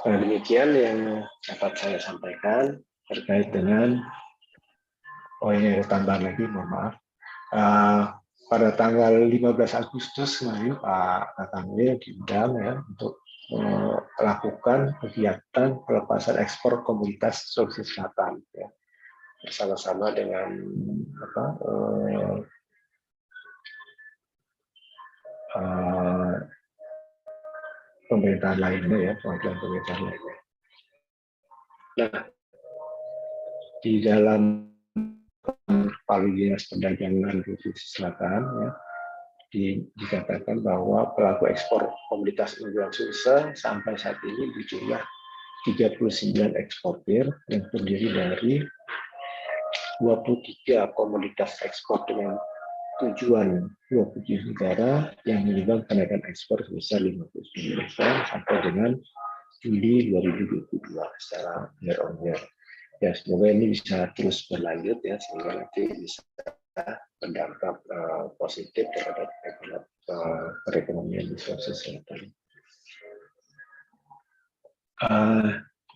Nah, demikian yang dapat saya sampaikan terkait dengan ini ada tambahan lagi, mohon maaf. Pada tanggal 15 Agustus kemarin Pak Kanwil diundang ya untuk melakukan kegiatan pelepasan ekspor komoditas Sulawesi Selatan ya, bersama-sama dengan pemerintahan lainnya ya, perwakilan pemerintahan lainnya. Nah, di dalam Kepala Dinas Perdagangan Sulawesi Selatan ya, dikatakan bahwa pelaku ekspor komoditas unggulan Sulsel sampai saat ini berjumlah 39 eksportir yang terdiri dari 23 komoditas ekspor dengan tujuan 27 negara yang menyumbang kenaikan ekspor sebesar 59% sampai dengan Juli 2022 secara year on year. Ya, semoga ini bisa terus berlanjut ya sehingga nanti bisa berdampak positif terhadap perekonomian di Sulawesi Selatan.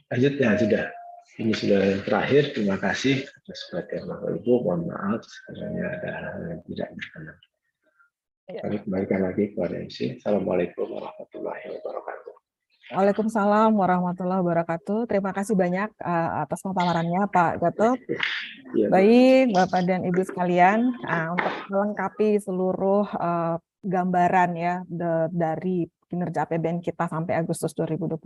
Lanjut ya, sudah. Ini sudah terakhir. Terima kasih atas perhatian Bapak Ibu. Mohon maaf sekiranya ada hal yang tidak berkenan. Kami kembalikan lagi kepada MC. Assalamualaikum warahmatullahi wabarakatuh. Waalaikumsalam warahmatullahi wabarakatuh. Terima kasih banyak atas pemaparannya Pak Gatot. Ya, baik Bapak dan Ibu sekalian, untuk melengkapi seluruh gambaran ya dari kinerja APBN kita sampai Agustus 2022,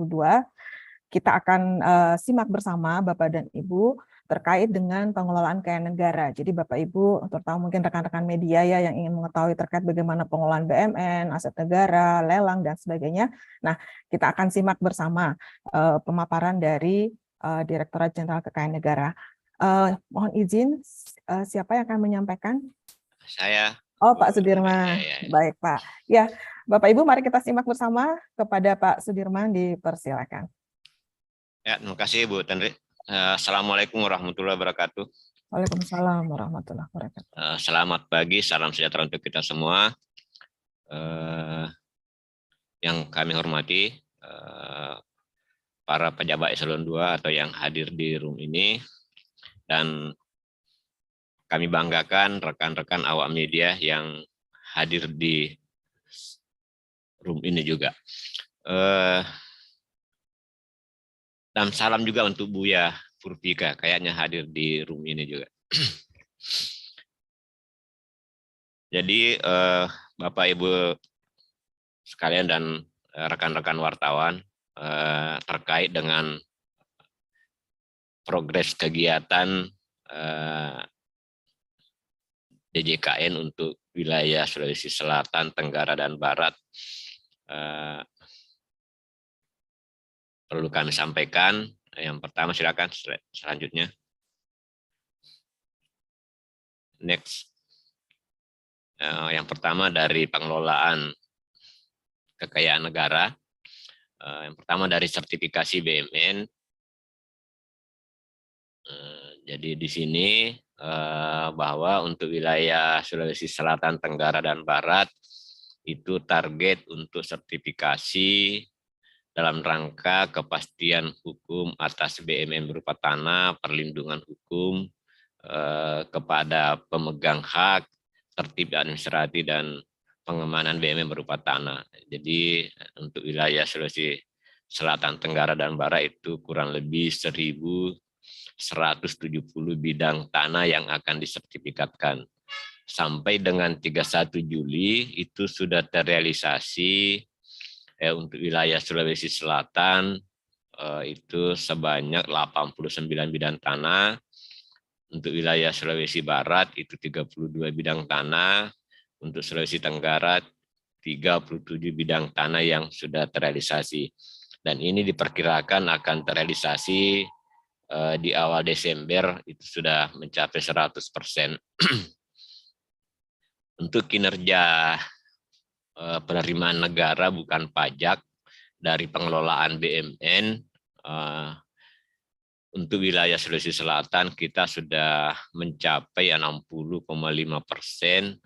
kita akan simak bersama Bapak dan Ibu terkait dengan pengelolaan kekayaan negara. Jadi Bapak Ibu, terutama mungkin rekan-rekan media ya yang ingin mengetahui terkait bagaimana pengelolaan BUMN, aset negara, lelang dan sebagainya. Nah, kita akan simak bersama pemaparan dari Direktorat Jenderal Kekayaan Negara. Mohon izin, siapa yang akan menyampaikan? Saya. Oh, Pak Sudirman. Ya. Baik, Pak. Ya, Bapak Ibu, mari kita simak bersama. Kepada Pak Sudirman, dipersilakan. Ya, terima kasih Bu Tendri. Assalamualaikum warahmatullahi wabarakatuh. Waalaikumsalam warahmatullahi wabarakatuh. Selamat pagi, salam sejahtera untuk kita semua. Yang kami hormati, para pejabat eselon 2 atau yang hadir di room ini, dan kami banggakan rekan-rekan awak media yang hadir di room ini juga. Dan salam juga untuk Buya Purvika, kayaknya hadir di room ini juga. Jadi Bapak Ibu sekalian dan rekan-rekan wartawan, terkait dengan progres kegiatan DJKN untuk wilayah Sulawesi Selatan, Tenggara, dan Barat, perlu kami sampaikan. Yang pertama, silakan selanjutnya. Next. Yang pertama dari pengelolaan kekayaan negara. Yang pertama dari sertifikasi BUMN. Jadi di sini bahwa untuk wilayah Sulawesi Selatan, Tenggara, dan Barat itu target untuk sertifikasi dalam rangka kepastian hukum atas BUMN berupa tanah, perlindungan hukum kepada pemegang hak, tertib administratif, dan pengamanan BUMN berupa tanah. Jadi untuk wilayah Sulawesi Selatan, Tenggara, dan Barat itu kurang lebih 1.170 bidang tanah yang akan disertifikatkan. Sampai dengan 31 Juli itu sudah terrealisasi untuk wilayah Sulawesi Selatan itu sebanyak 89 bidang tanah. Untuk wilayah Sulawesi Barat itu 32 bidang tanah. Untuk Sulawesi Tenggara 37 bidang tanah yang sudah terrealisasi. Dan ini diperkirakan akan terrealisasi di awal Desember itu sudah mencapai 100%. Untuk kinerja penerimaan negara bukan pajak dari pengelolaan BUMN, untuk wilayah Sulawesi Selatan kita sudah mencapai 60,5%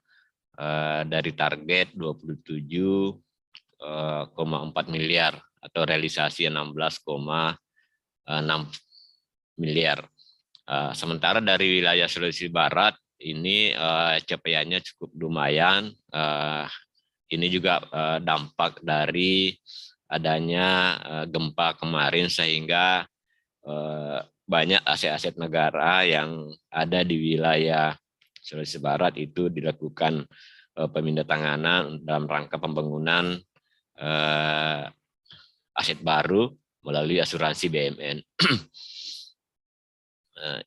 dari target 27,4 miliar atau realisasi 16,6 miliar. Sementara dari wilayah Sulawesi Barat ini capaiannya cukup lumayan. Ini juga dampak dari adanya gempa kemarin sehingga banyak aset-aset negara yang ada di wilayah Sulawesi Barat itu dilakukan pemindahantanganan dalam rangka pembangunan aset baru melalui asuransi BUMN.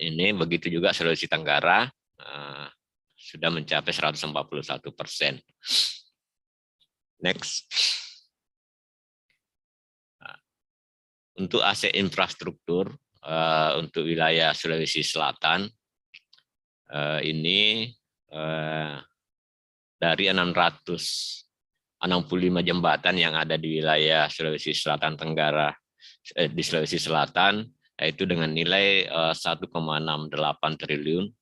Ini begitu juga Sulawesi Tenggara sudah mencapai 141%. Next. Untuk aset infrastruktur untuk wilayah Sulawesi Selatan ini dari 665 jembatan yang ada di wilayah Sulawesi Selatan Tenggara di Sulawesi Selatan, yaitu dengan nilai 1,68 triliun.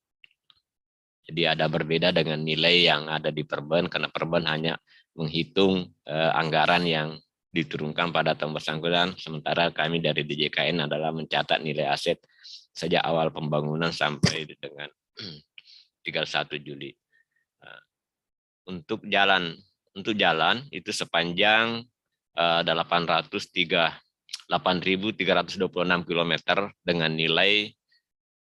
Jadi ada berbeda dengan nilai yang ada di Perben, karena Perben hanya menghitung anggaran yang diturunkan pada tahun bersangkutan, sementara kami dari DJKN adalah mencatat nilai aset sejak awal pembangunan sampai dengan 31 Juli. Untuk jalan itu sepanjang 8.326 km dengan nilai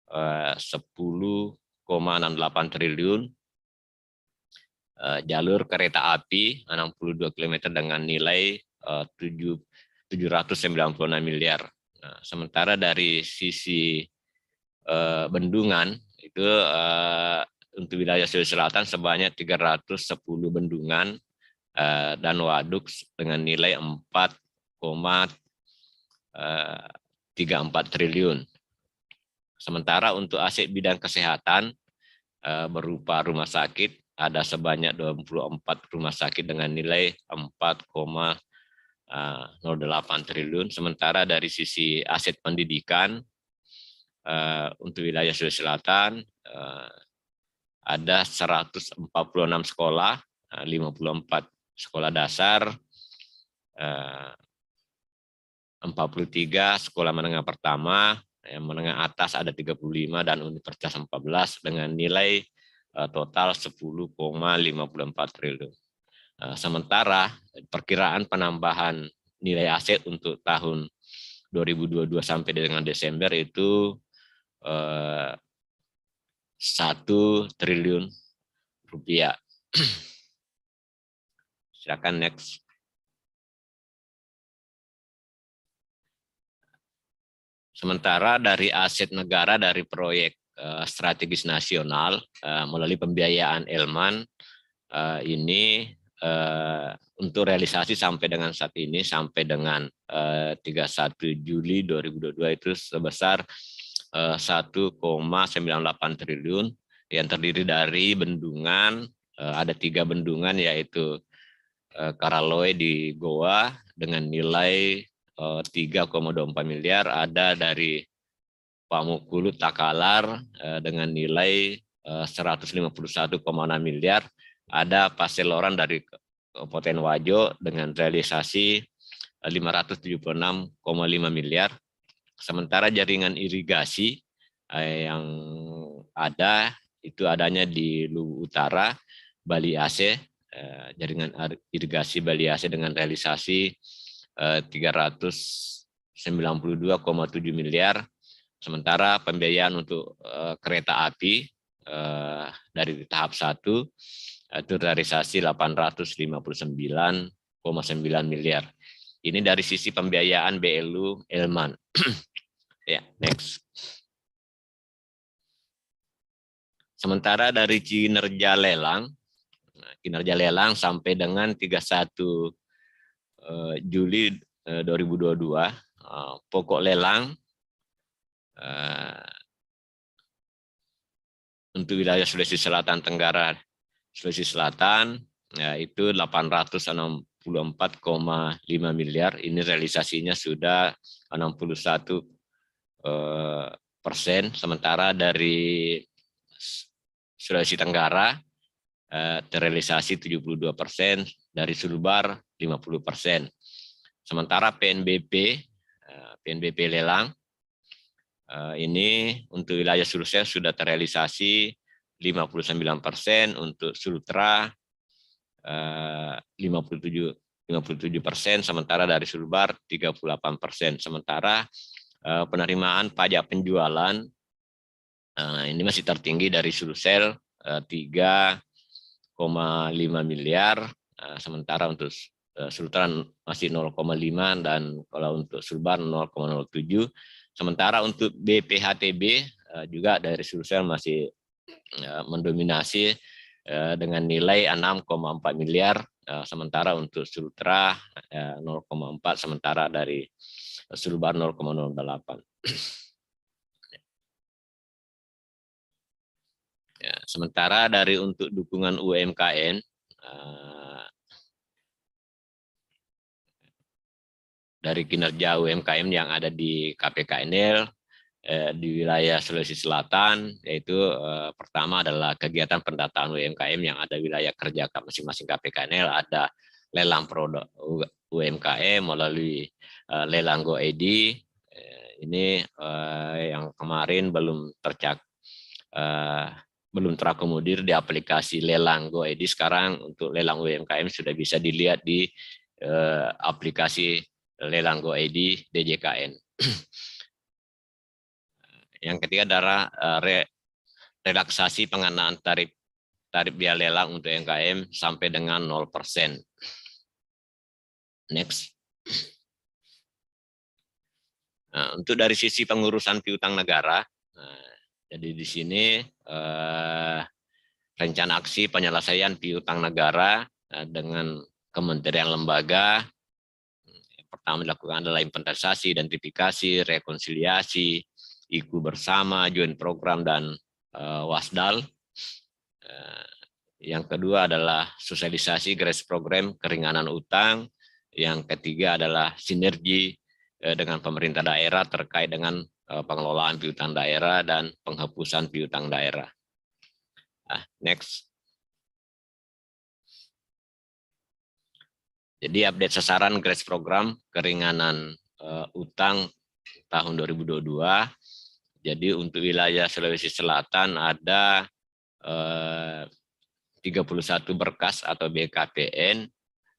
10,68 triliun. Jalur kereta api 62 km dengan nilai 796 miliar. Nah, sementara dari sisi bendungan itu untuk wilayah Sulawesi Selatan sebanyak 310 bendungan dan waduk dengan nilai 4,34 triliun. Sementara untuk aset bidang kesehatan berupa rumah sakit ada sebanyak 24 rumah sakit dengan nilai 4,08 triliun. Sementara dari sisi aset pendidikan untuk wilayah Sulawesi Selatan ada 146 sekolah, 54 sekolah dasar, 43 sekolah menengah pertama, yang menengah atas ada 35 dan universitas 14 dengan nilai total 10,54 triliun. Sementara perkiraan penambahan nilai aset untuk tahun 2022 sampai dengan Desember itu 1 triliun rupiah. Silakan next. Sementara dari aset negara dari proyek strategis nasional melalui pembiayaan Elman ini untuk realisasi sampai dengan saat ini sampai dengan 31 Juli 2022 itu sebesar 1,98 triliun yang terdiri dari bendungan, ada 3 bendungan yaitu Karaloe di Goa dengan nilai 3,24 miliar, ada dari Pamukulu Takalar dengan nilai 151,6 miliar, ada Paseloran dari Kabupaten Wajo dengan realisasi 576,5 miliar. Sementara jaringan irigasi yang ada itu adanya di Luwu Utara, Bali AC, jaringan irigasi Bali AC dengan realisasi 392,7 miliar. Sementara pembiayaan untuk kereta api dari tahap 1 itu realisasi 859,9 miliar. Ini dari sisi pembiayaan BLU Elman. Ya, next. Sementara dari kinerja lelang sampai dengan 31 Juli 2022, pokok lelang untuk wilayah Sulawesi Selatan Tenggara Sulawesi Selatan itu 864,5 miliar. Ini realisasinya sudah 61%. Sementara dari Sulawesi Tenggara terrealisasi 72%, dari Sulbar 50%. Sementara PNBP lelang ini untuk wilayah Sulsel sudah terrealisasi 59%, untuk Sultra 57%, sementara dari Sulbar 38%. Sementara penerimaan pajak penjualan ini masih tertinggi dari Sulsel 3,5 miliar, sementara untuk Sultra masih 0,5 dan kalau untuk Sulbar 0,07. Sementara untuk BPHTB juga dari Sulsel masih mendominasi dengan nilai 6,4 miliar, sementara untuk Sultra 0,4, sementara dari Sulbar 0,08. Ya, sementara dari untuk dukungan UMKM dari kinerja UMKM yang ada di KPKNL di wilayah Sulawesi Selatan, yaitu pertama adalah kegiatan pendataan UMKM yang ada wilayah kerja masing-masing KPKNL, ada lelang produk UMKM melalui lelang GoID. Ini yang kemarin belum terakomodir di aplikasi lelang GoID. Sekarang untuk lelang UMKM sudah bisa dilihat di aplikasi lelang GoID DJKN. Yang ketiga adalah relaksasi pengenaan tarif biaya lelang untuk UMKM sampai dengan 0%. Next. Nah, untuk dari sisi pengurusan piutang negara, Jadi di sini rencana aksi penyelesaian piutang negara dengan kementerian lembaga. Yang pertama dilakukan adalah inventarisasi, identifikasi, rekonsiliasi, IKU bersama, joint program, dan wasdal. Yang kedua adalah sosialisasi grace program keringanan utang. Yang ketiga adalah sinergi dengan pemerintah daerah terkait dengan pengelolaan piutang daerah dan penghapusan piutang daerah. Next. Jadi update sasaran grace program keringanan utang tahun 2022. Jadi untuk wilayah Sulawesi Selatan ada 31 berkas atau BKPN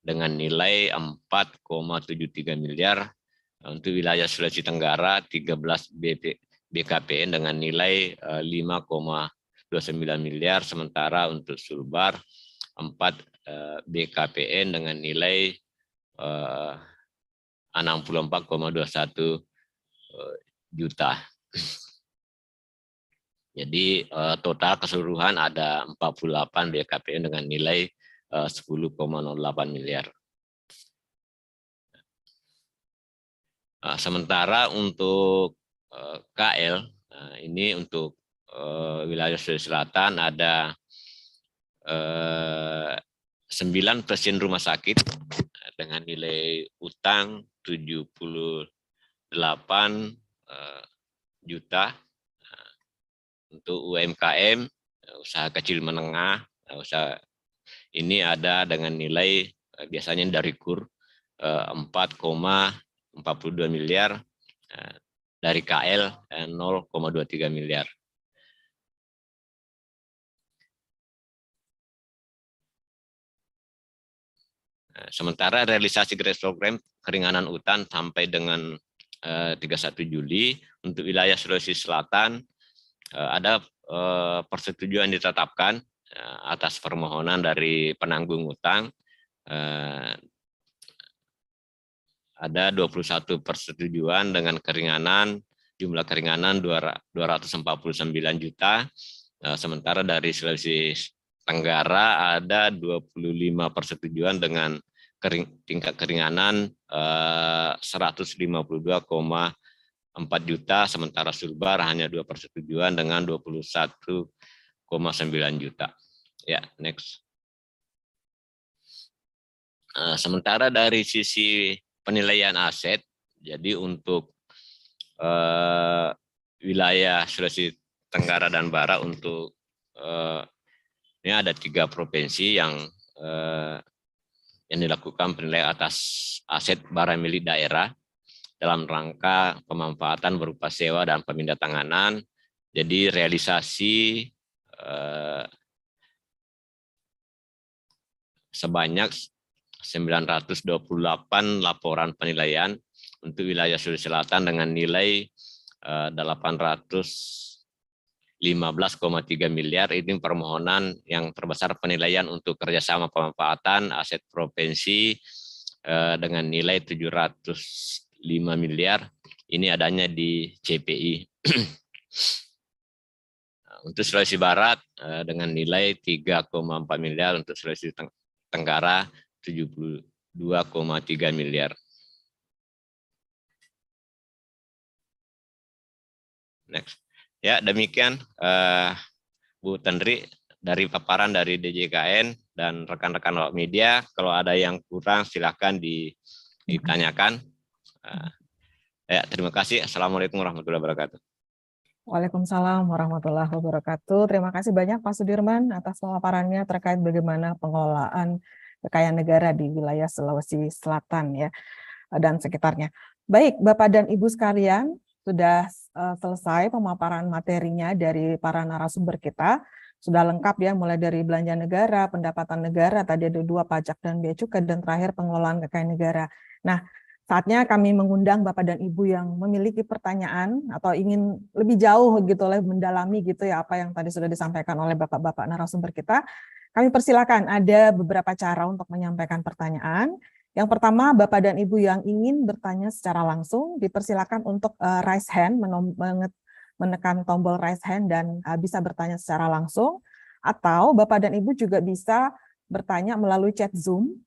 dengan nilai 4,73 miliar. Untuk wilayah Sulawesi Tenggara 13 BKPN dengan nilai 5,29 miliar, sementara untuk Sulbar 4 BKPN dengan nilai 64,21 juta. Jadi total keseluruhan ada 48 BKPN dengan nilai 10,08 miliar. Sementara untuk KL, ini untuk wilayah Sulawesi Selatan ada 9 pasien rumah sakit dengan nilai utang 78 juta. Untuk UMKM, usaha kecil menengah, usaha ini ada dengan nilai biasanya dari KUR 4,42 miliar, dari KL 0,23 miliar. Sementara realisasi grace program keringanan utang sampai dengan 31 Juli untuk wilayah Sulawesi Selatan ada persetujuan ditetapkan atas permohonan dari penanggung utang. Ada 21 persetujuan dengan keringanan, jumlah keringanan 249 juta. Sementara dari Sulawesi Tenggara ada 25 persetujuan dengan tingkat keringanan 152,4 juta, sementara Sulbar hanya 2 persetujuan dengan 21,9 juta. Ya, next. Sementara dari sisi penilaian aset, jadi untuk wilayah Sulawesi Tenggara dan Barat untuk ini ada 3 provinsi yang dilakukan penilaian atas aset barang milik daerah dalam rangka pemanfaatan berupa sewa dan pemindahantanganan. Jadi realisasi sebanyak 928 laporan penilaian untuk wilayah Sulawesi Selatan dengan nilai 815,3 miliar. Ini permohonan yang terbesar penilaian untuk kerjasama pemanfaatan aset provinsi dengan nilai 705 miliar. Ini adanya di CPI. Untuk Sulawesi Barat dengan nilai 3,4 miliar, untuk Sulawesi Tenggara 72,3 miliar. Next. Ya, demikian Bu Tendri dari paparan dari DJKN dan rekan-rekan awak media. Kalau ada yang kurang silakan ditanyakan. Ya, terima kasih. Assalamualaikum warahmatullahi wabarakatuh. Waalaikumsalam warahmatullahi wabarakatuh. Terima kasih banyak Pak Sudirman atas pemaparannya terkait bagaimana pengelolaan kekayaan negara di wilayah Sulawesi Selatan ya dan sekitarnya. Baik, Bapak dan Ibu sekalian, sudah selesai pemaparan materinya dari para narasumber kita. Sudah lengkap ya, mulai dari belanja negara, pendapatan negara, tadi ada 2 pajak dan bea cukai, dan terakhir pengelolaan kekayaan negara. Nah, saatnya kami mengundang Bapak dan Ibu yang memiliki pertanyaan atau ingin lebih jauh gitu, mendalami gitu ya apa yang tadi sudah disampaikan oleh Bapak-bapak narasumber kita. Kami persilakan, ada beberapa cara untuk menyampaikan pertanyaan. Yang pertama, Bapak dan Ibu yang ingin bertanya secara langsung, dipersilakan untuk raise hand, menekan tombol raise hand dan bisa bertanya secara langsung, atau Bapak dan Ibu juga bisa bertanya melalui chat Zoom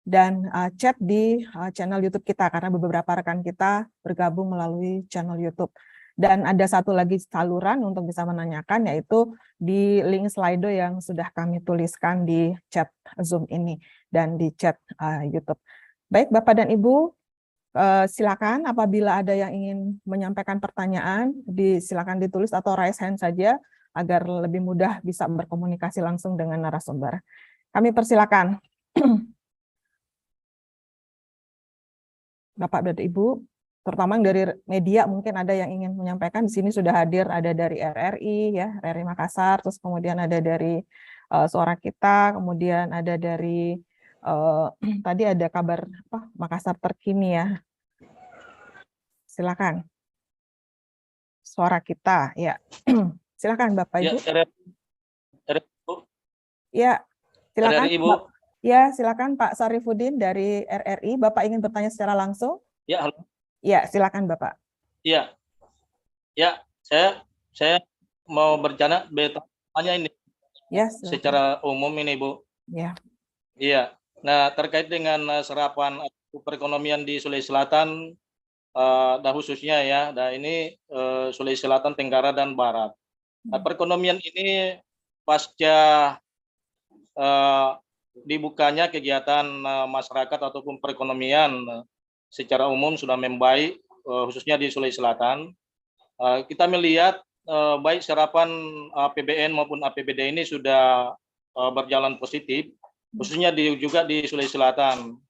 dan chat di channel YouTube kita, karena beberapa rekan kita bergabung melalui channel YouTube. Dan ada satu lagi saluran untuk bisa menanyakan, yaitu di link Slido yang sudah kami tuliskan di chat Zoom ini dan di chat YouTube. Baik, Bapak dan Ibu, silakan apabila ada yang ingin menyampaikan pertanyaan, silakan ditulis atau raise hand saja agar lebih mudah bisa berkomunikasi langsung dengan narasumber. Kami persilakan. Bapak dan Ibu, terutama dari media mungkin ada yang ingin menyampaikan. Di sini sudah hadir, ada dari RRI, ya, RRI Makassar, terus kemudian ada dari Suara Kita, kemudian ada dari tadi ada kabar Makassar Terkini, ya. Silakan. Suara Kita, ya. Silakan Bapak Ibu. Ya, silakan. RRI, Ibu. Ya, silakan Pak Sarifudin dari RRI. Bapak ingin bertanya secara langsung? Ya, halo. Ya, silakan Bapak. Ya, saya mau bertanya ini. Ya, secara umum ini, Bu. Ya. Iya. Nah, terkait dengan serapan perekonomian di Sulawesi Selatan, dan khususnya ya, nah ini Sulawesi Selatan, Tenggara dan Barat. Nah, perekonomian ini pasca dibukanya kegiatan masyarakat ataupun perekonomian secara umum sudah membaik, khususnya di Sulawesi Selatan. Kita melihat baik serapan APBN maupun APBD ini sudah berjalan positif, khususnya juga di Sulawesi Selatan.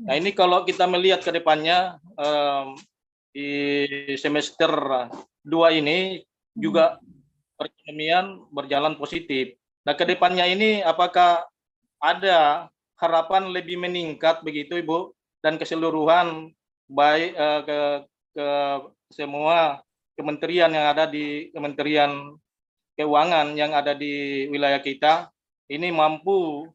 Nah, ini kalau kita melihat ke depannya di semester 2 ini juga perekonomian berjalan positif. Nah, ke depannya ini apakah ada harapan lebih meningkat begitu, Ibu, dan keseluruhan baik ke semua kementerian yang ada di Kementerian Keuangan yang ada di wilayah kita ini mampu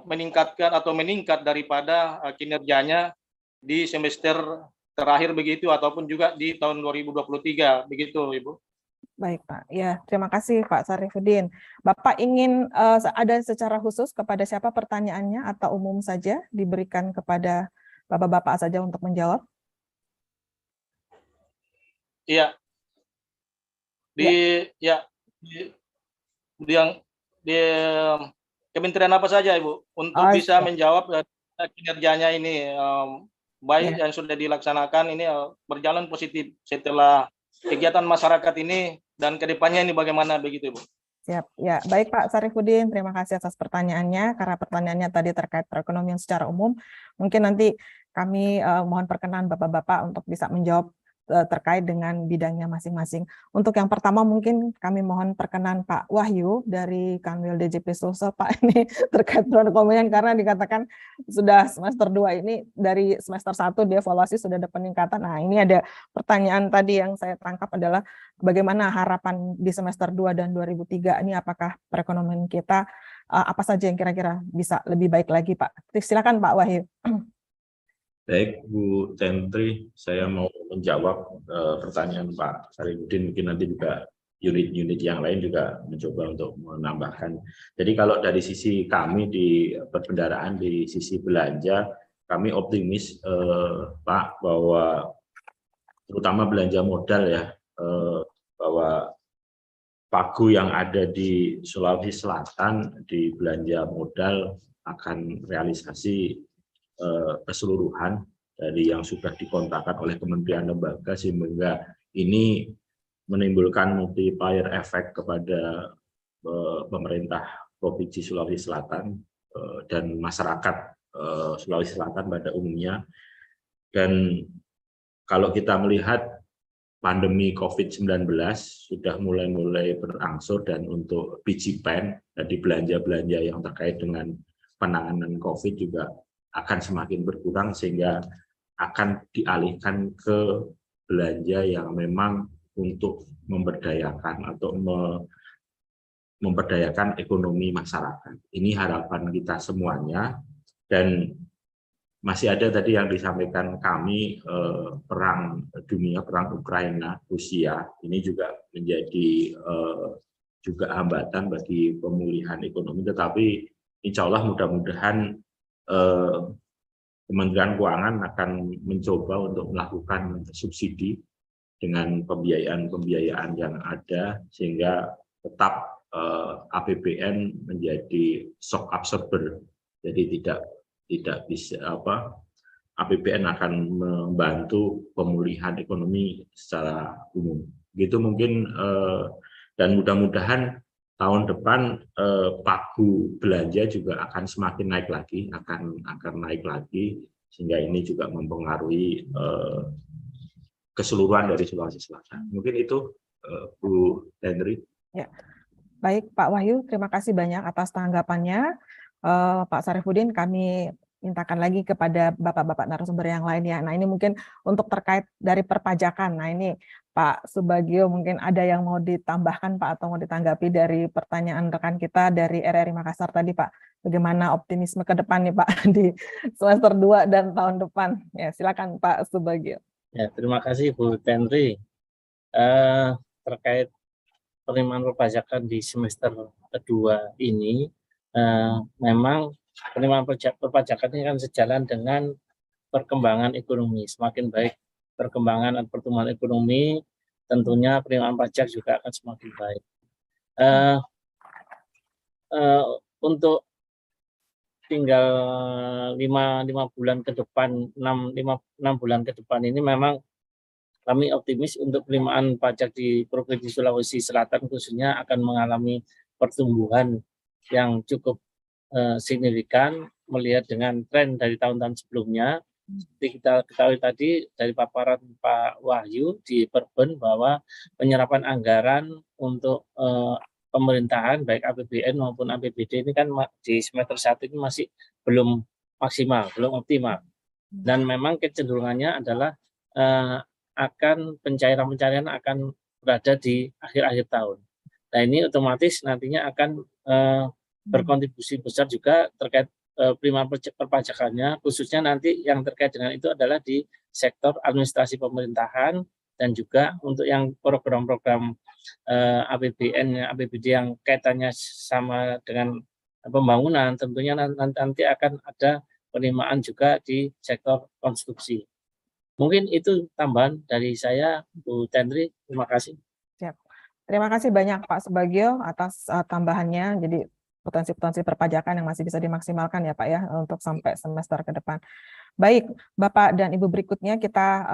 meningkatkan atau meningkat daripada kinerjanya di semester terakhir begitu, ataupun juga di tahun 2023 begitu, Ibu. Baik, Pak. Ya, terima kasih Pak Sarifudin. Bapak ingin ada secara khusus kepada siapa pertanyaannya atau umum saja diberikan kepada Bapak-bapak saja untuk menjawab? Iya. Di kementerian apa saja, Ibu, untuk bisa menjawab kinerjanya ini baik yang sudah dilaksanakan ini berjalan positif setelah kegiatan masyarakat ini, dan kedepannya ini bagaimana begitu, Ibu? Siap. Ya, baik Pak Sarifudin, terima kasih atas pertanyaannya. Karena pertanyaannya tadi terkait perekonomian secara umum, mungkin nanti kami mohon perkenan Bapak-bapak untuk bisa menjawab terkait dengan bidangnya masing-masing. Untuk yang pertama mungkin kami mohon perkenan Pak Wahyu dari Kanwil DJP Sulsel, Pak, ini terkait perekonomian karena dikatakan sudah semester 2 ini dari semester 1 dievaluasi sudah ada peningkatan. Nah, ini ada pertanyaan tadi yang saya tangkap adalah bagaimana harapan di semester 2 dan 2003 ini, apakah perekonomian kita apa saja yang kira-kira bisa lebih baik lagi, Pak? Silakan Pak Wahyu. Baik, Bu Tentri, saya mau menjawab pertanyaan Pak Sarifudin, mungkin nanti juga unit-unit yang lain juga mencoba untuk menambahkan. Jadi kalau dari sisi kami di perbendaharaan, di sisi belanja, kami optimis Pak, bahwa terutama belanja modal ya, bahwa pagu yang ada di Sulawesi Selatan di belanja modal akan realisasi keseluruhan dari yang sudah dikontrakkan oleh kementerian lembaga, sehingga ini menimbulkan multiplier effect kepada pemerintah Provinsi Sulawesi Selatan dan masyarakat Sulawesi Selatan pada umumnya. Dan kalau kita melihat pandemi COVID-19 sudah mulai berangsur, dan untuk PGPEN, jadi belanja-belanja yang terkait dengan penanganan COVID juga akan semakin berkurang, sehingga akan dialihkan ke belanja yang memang untuk memberdayakan atau memberdayakan ekonomi masyarakat. Ini harapan kita semuanya, dan masih ada tadi yang disampaikan kami, perang dunia, perang Ukraina, Rusia, ini juga menjadi juga hambatan bagi pemulihan ekonomi, tetapi insya Allah mudah-mudahan Kementerian Keuangan akan mencoba untuk melakukan subsidi dengan pembiayaan-pembiayaan yang ada, sehingga tetap APBN menjadi shock absorber, jadi tidak bisa APBN akan membantu pemulihan ekonomi secara umum. Gitu mungkin, dan mudah-mudahan tahun depan pagu belanja juga akan semakin naik lagi, akan naik lagi, sehingga ini juga mempengaruhi keseluruhan dari Sulawesi Selatan. Mungkin itu Bu Henry. Ya. Baik Pak Wahyu, terima kasih banyak atas tanggapannya. Pak Sarifudin, kami mintakan lagi kepada Bapak-Bapak narasumber yang lainnya. Nah ini mungkin untuk terkait dari perpajakan. Nah ini Pak Subagio mungkin ada yang mau ditambahkan Pak, atau mau ditanggapi dari pertanyaan rekan kita dari RRI Makassar tadi Pak. Bagaimana optimisme ke depan nih Pak di semester 2 dan tahun depan. Ya silakan Pak Subagio. Ya, terima kasih Bu Tenri. Terkait penerimaan perpajakan di semester kedua ini, memang penerimaan perpajakan ini kan sejalan dengan perkembangan ekonomi. Semakin baik perkembangan dan pertumbuhan ekonomi, tentunya penerimaan pajak juga akan semakin baik. Untuk tinggal 5 bulan ke depan, 6 bulan ke depan ini memang kami optimis untuk penerimaan pajak di Provinsi Sulawesi Selatan khususnya akan mengalami pertumbuhan yang cukup signifikan melihat dengan tren dari tahun-tahun sebelumnya. Seperti kita ketahui tadi dari paparan Pak Wahyu di Perben bahwa penyerapan anggaran untuk pemerintahan baik APBN maupun APBD ini kan di semester 1 ini masih belum maksimal, belum optimal. Dan memang kecenderungannya adalah akan pencairan akan berada di akhir-akhir tahun. Nah ini otomatis nantinya akan berkontribusi besar juga terkait penerimaan perpajakannya, khususnya nanti yang terkait dengan itu adalah di sektor administrasi pemerintahan dan juga untuk yang program-program APBN, APBD yang kaitannya sama dengan pembangunan, tentunya nanti akan ada penerimaan juga di sektor konstruksi. Mungkin itu tambahan dari saya, Bu Tenri. Terima kasih. Siap. Terima kasih banyak Pak Subagio atas tambahannya. Jadi potensi-potensi perpajakan yang masih bisa dimaksimalkan ya Pak ya untuk sampai semester ke depan. Baik, Bapak dan Ibu berikutnya kita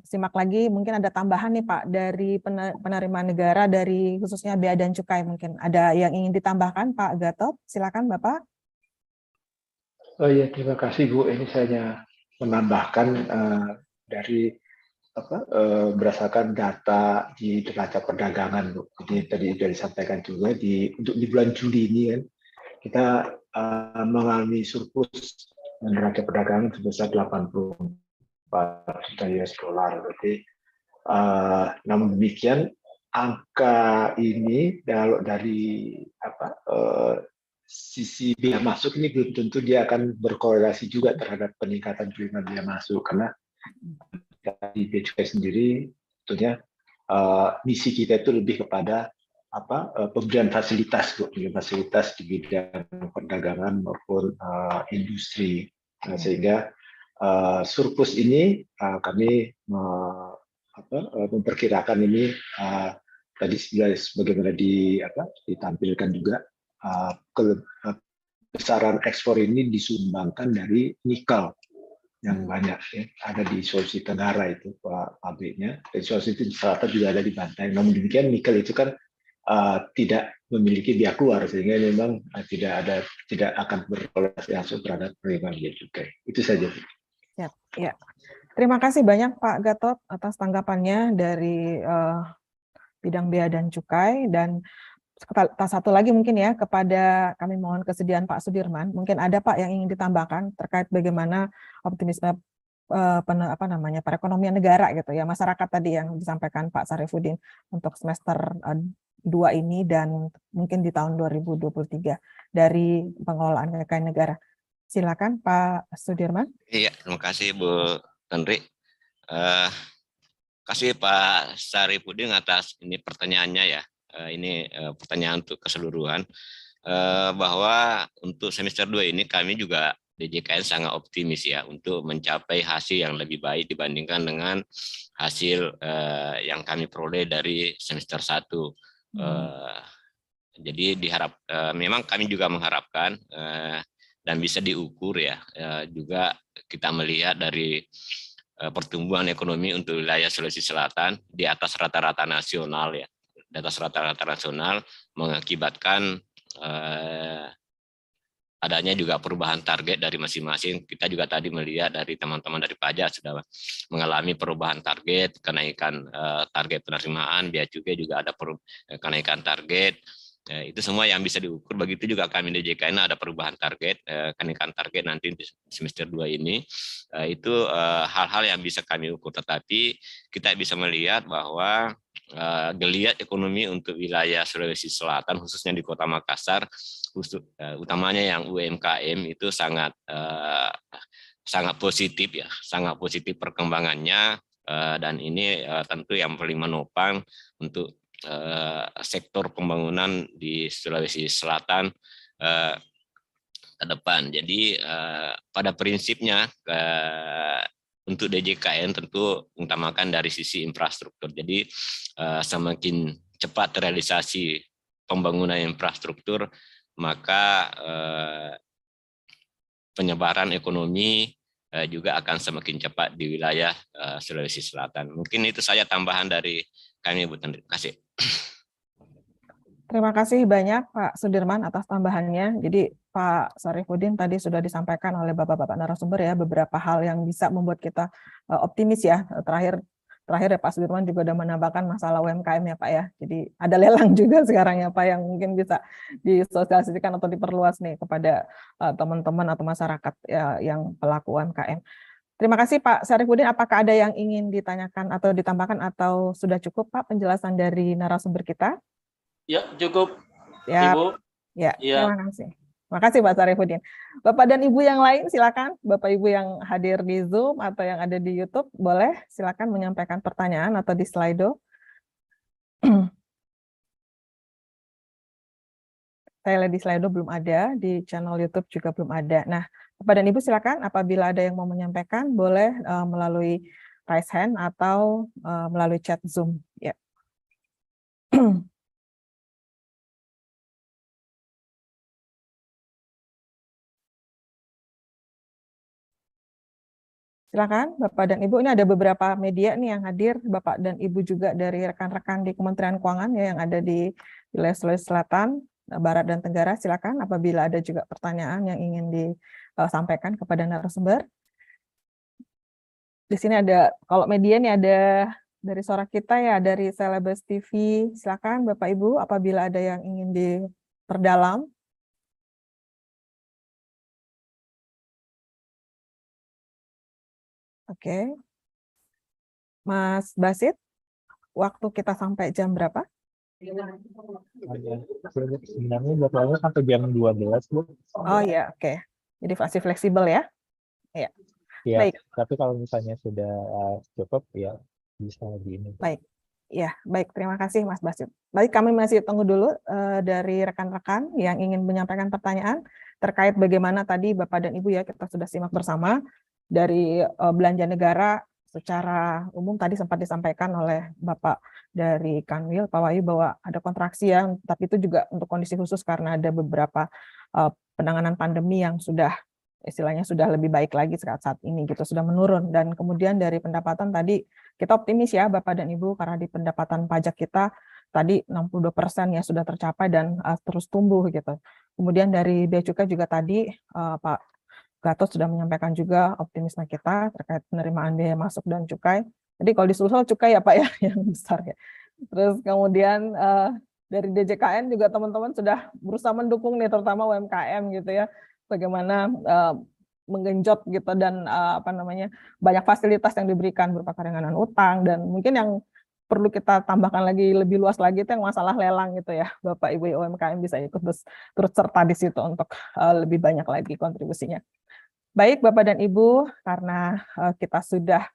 simak lagi. Mungkin ada tambahan nih Pak dari penerimaan negara dari khususnya bea dan cukai. Mungkin ada yang ingin ditambahkan Pak Gatot. Silakan Bapak. Oh iya, terima kasih Bu. Ini saya menambahkan dari berdasarkan data di neraca perdagangan, Bu. Jadi tadi sudah disampaikan juga untuk di bulan Juli ini kan kita mengalami surplus neraca perdagangan sebesar 84 juta US dollar. Berarti namun demikian angka ini kalau dari sisi biaya masuk ini belum tentu dia akan berkorelasi juga terhadap peningkatan penerimaan biaya masuk, karena dari bea cukai sendiri tentunya misi kita itu lebih kepada pemberian fasilitas di bidang perdagangan maupun industri. Nah, sehingga surplus ini kami memperkirakan ini tadi sebagaimana ditampilkan juga besaran ekspor ini disumbangkan dari nikel yang banyak ya, ada di Sulawesi Tenggara itu pabriknya, di Sulawesi Selatan juga ada di Bantai. Namun demikian nikel itu kan tidak memiliki biaya keluar, sehingga memang tidak akan berkorelasi langsung terhadap penerimaan biaya cukai. Itu saja. Ya. Terima kasih banyak Pak Gatot atas tanggapannya dari bidang bea dan cukai. Dan satu lagi mungkin ya, kepada kami mohon kesediaan Pak Sudirman, mungkin ada Pak yang ingin ditambahkan terkait bagaimana optimisme perekonomian negara gitu ya, masyarakat tadi yang disampaikan Pak Sarifudin untuk semester 2 ini dan mungkin di tahun 2023 dari pengelolaan kekayaan negara. Silakan Pak Sudirman. Iya, terima kasih Bu Henry. Kasih Pak Sarifudin atas ini pertanyaannya ya. Ini pertanyaan untuk keseluruhan. Bahwa untuk semester 2 ini kami juga DJKN sangat optimis ya untuk mencapai hasil yang lebih baik dibandingkan dengan hasil yang kami peroleh dari semester 1. Jadi memang kami juga mengharapkan dan bisa diukur ya, juga kita melihat dari pertumbuhan ekonomi untuk wilayah Sulawesi Selatan di atas rata-rata nasional ya, di atas rata-rata nasional mengakibatkan adanya juga perubahan target dari masing-masing. Kita juga tadi melihat dari teman-teman dari pajak sudah mengalami perubahan target, kenaikan target penerimaan, bea cukai juga ada kenaikan target. Itu semua yang bisa diukur. Begitu juga kami di DJKN ada perubahan target, kenaikan target nanti di semester 2 ini. Itu hal-hal yang bisa kami ukur. Tetapi kita bisa melihat bahwa geliat ekonomi untuk wilayah Sulawesi Selatan, khususnya di Kota Makassar, utamanya yang UMKM itu sangat positif ya, sangat positif perkembangannya, dan ini tentu yang paling menopang untuk sektor pembangunan di Sulawesi Selatan ke depan. Jadi pada prinsipnya untuk DJKN tentu mengutamakan dari sisi infrastruktur. Jadi semakin cepat realisasi pembangunan infrastruktur, maka penyebaran ekonomi juga akan semakin cepat di wilayah Sulawesi Selatan. Mungkin itu saja tambahan dari kami, Bu Terima kasih. Terima kasih banyak Pak Sudirman atas tambahannya. Jadi Pak Sarifudin tadi sudah disampaikan oleh Bapak-Bapak narasumber ya beberapa hal yang bisa membuat kita optimis ya. Terakhir ya Pak Sudirman juga sudah menambahkan masalah UMKM ya Pak ya. Jadi ada lelang juga sekarang ya Pak yang mungkin bisa disosialisasikan atau diperluas nih kepada teman-teman atau masyarakat ya, yang pelaku UMKM. Terima kasih Pak Sarifudin. Apakah ada yang ingin ditanyakan atau ditambahkan atau sudah cukup Pak penjelasan dari narasumber kita? Ya, cukup. Ya, Ibu. Ya, Ya. terima kasih. Terima kasih Pak Sarifudin. Bapak dan Ibu yang lain silakan. Bapak Ibu yang hadir di Zoom atau yang ada di YouTube boleh silakan menyampaikan pertanyaan atau di Slido. Saya lihat di Slido belum ada, di channel YouTube juga belum ada. Nah, Bapak dan Ibu silakan apabila ada yang mau menyampaikan boleh melalui raise hand atau melalui chat Zoom. Ya. Silakan Bapak dan Ibu, ini ada beberapa media nih yang hadir, Bapak dan Ibu juga dari rekan-rekan di Kementerian Keuangan ya, yang ada di wilayah Sulawesi Selatan, Barat dan Tenggara. Silakan apabila ada juga pertanyaan yang ingin disampaikan kepada narasumber. Di sini ada, kalau media nih ada dari Suara Kita ya, dari Celebes TV. Silakan Bapak Ibu apabila ada yang ingin diperdalam. Oke. Mas Basit, waktu kita sampai jam berapa? Sebenarnya jadwalnya sampai jam 12, Bu. Oh iya, oke. Jadi masih fleksibel ya? Iya. Ya, Baik. tapi kalau misalnya sudah cukup, ya bisa lebih ini. Baik. Ya, baik. Terima kasih Mas Basit. Baik, kami masih tunggu dulu dari rekan-rekan yang ingin menyampaikan pertanyaan terkait bagaimana tadi Bapak dan Ibu ya, kita sudah simak bersama dari belanja negara secara umum tadi sempat disampaikan oleh Bapak dari Kanwil, Pak Wahyu, bahwa ada kontraksi ya, tapi itu juga untuk kondisi khusus karena ada beberapa penanganan pandemi yang sudah istilahnya sudah lebih baik lagi saat ini gitu, sudah menurun. Dan kemudian dari pendapatan tadi kita optimis ya Bapak dan Ibu karena di pendapatan pajak kita tadi 62% ya sudah tercapai dan terus tumbuh gitu. Kemudian dari bea cukai juga tadi Pak Gatot sudah menyampaikan juga optimisme kita terkait penerimaan biaya masuk dan cukai. Jadi kalau di Sulsel cukai ya Pak ya yang besar ya. Terus kemudian dari DJKN juga teman-teman sudah berusaha mendukung nih terutama UMKM gitu ya. Bagaimana menggenjot gitu dan banyak fasilitas yang diberikan berupa keringanan utang dan mungkin yang perlu kita tambahkan lagi lebih luas lagi itu yang masalah lelang gitu ya. Bapak Ibu UMKM bisa ikut terus serta di situ untuk lebih banyak lagi kontribusinya. Baik Bapak dan Ibu, karena kita sudah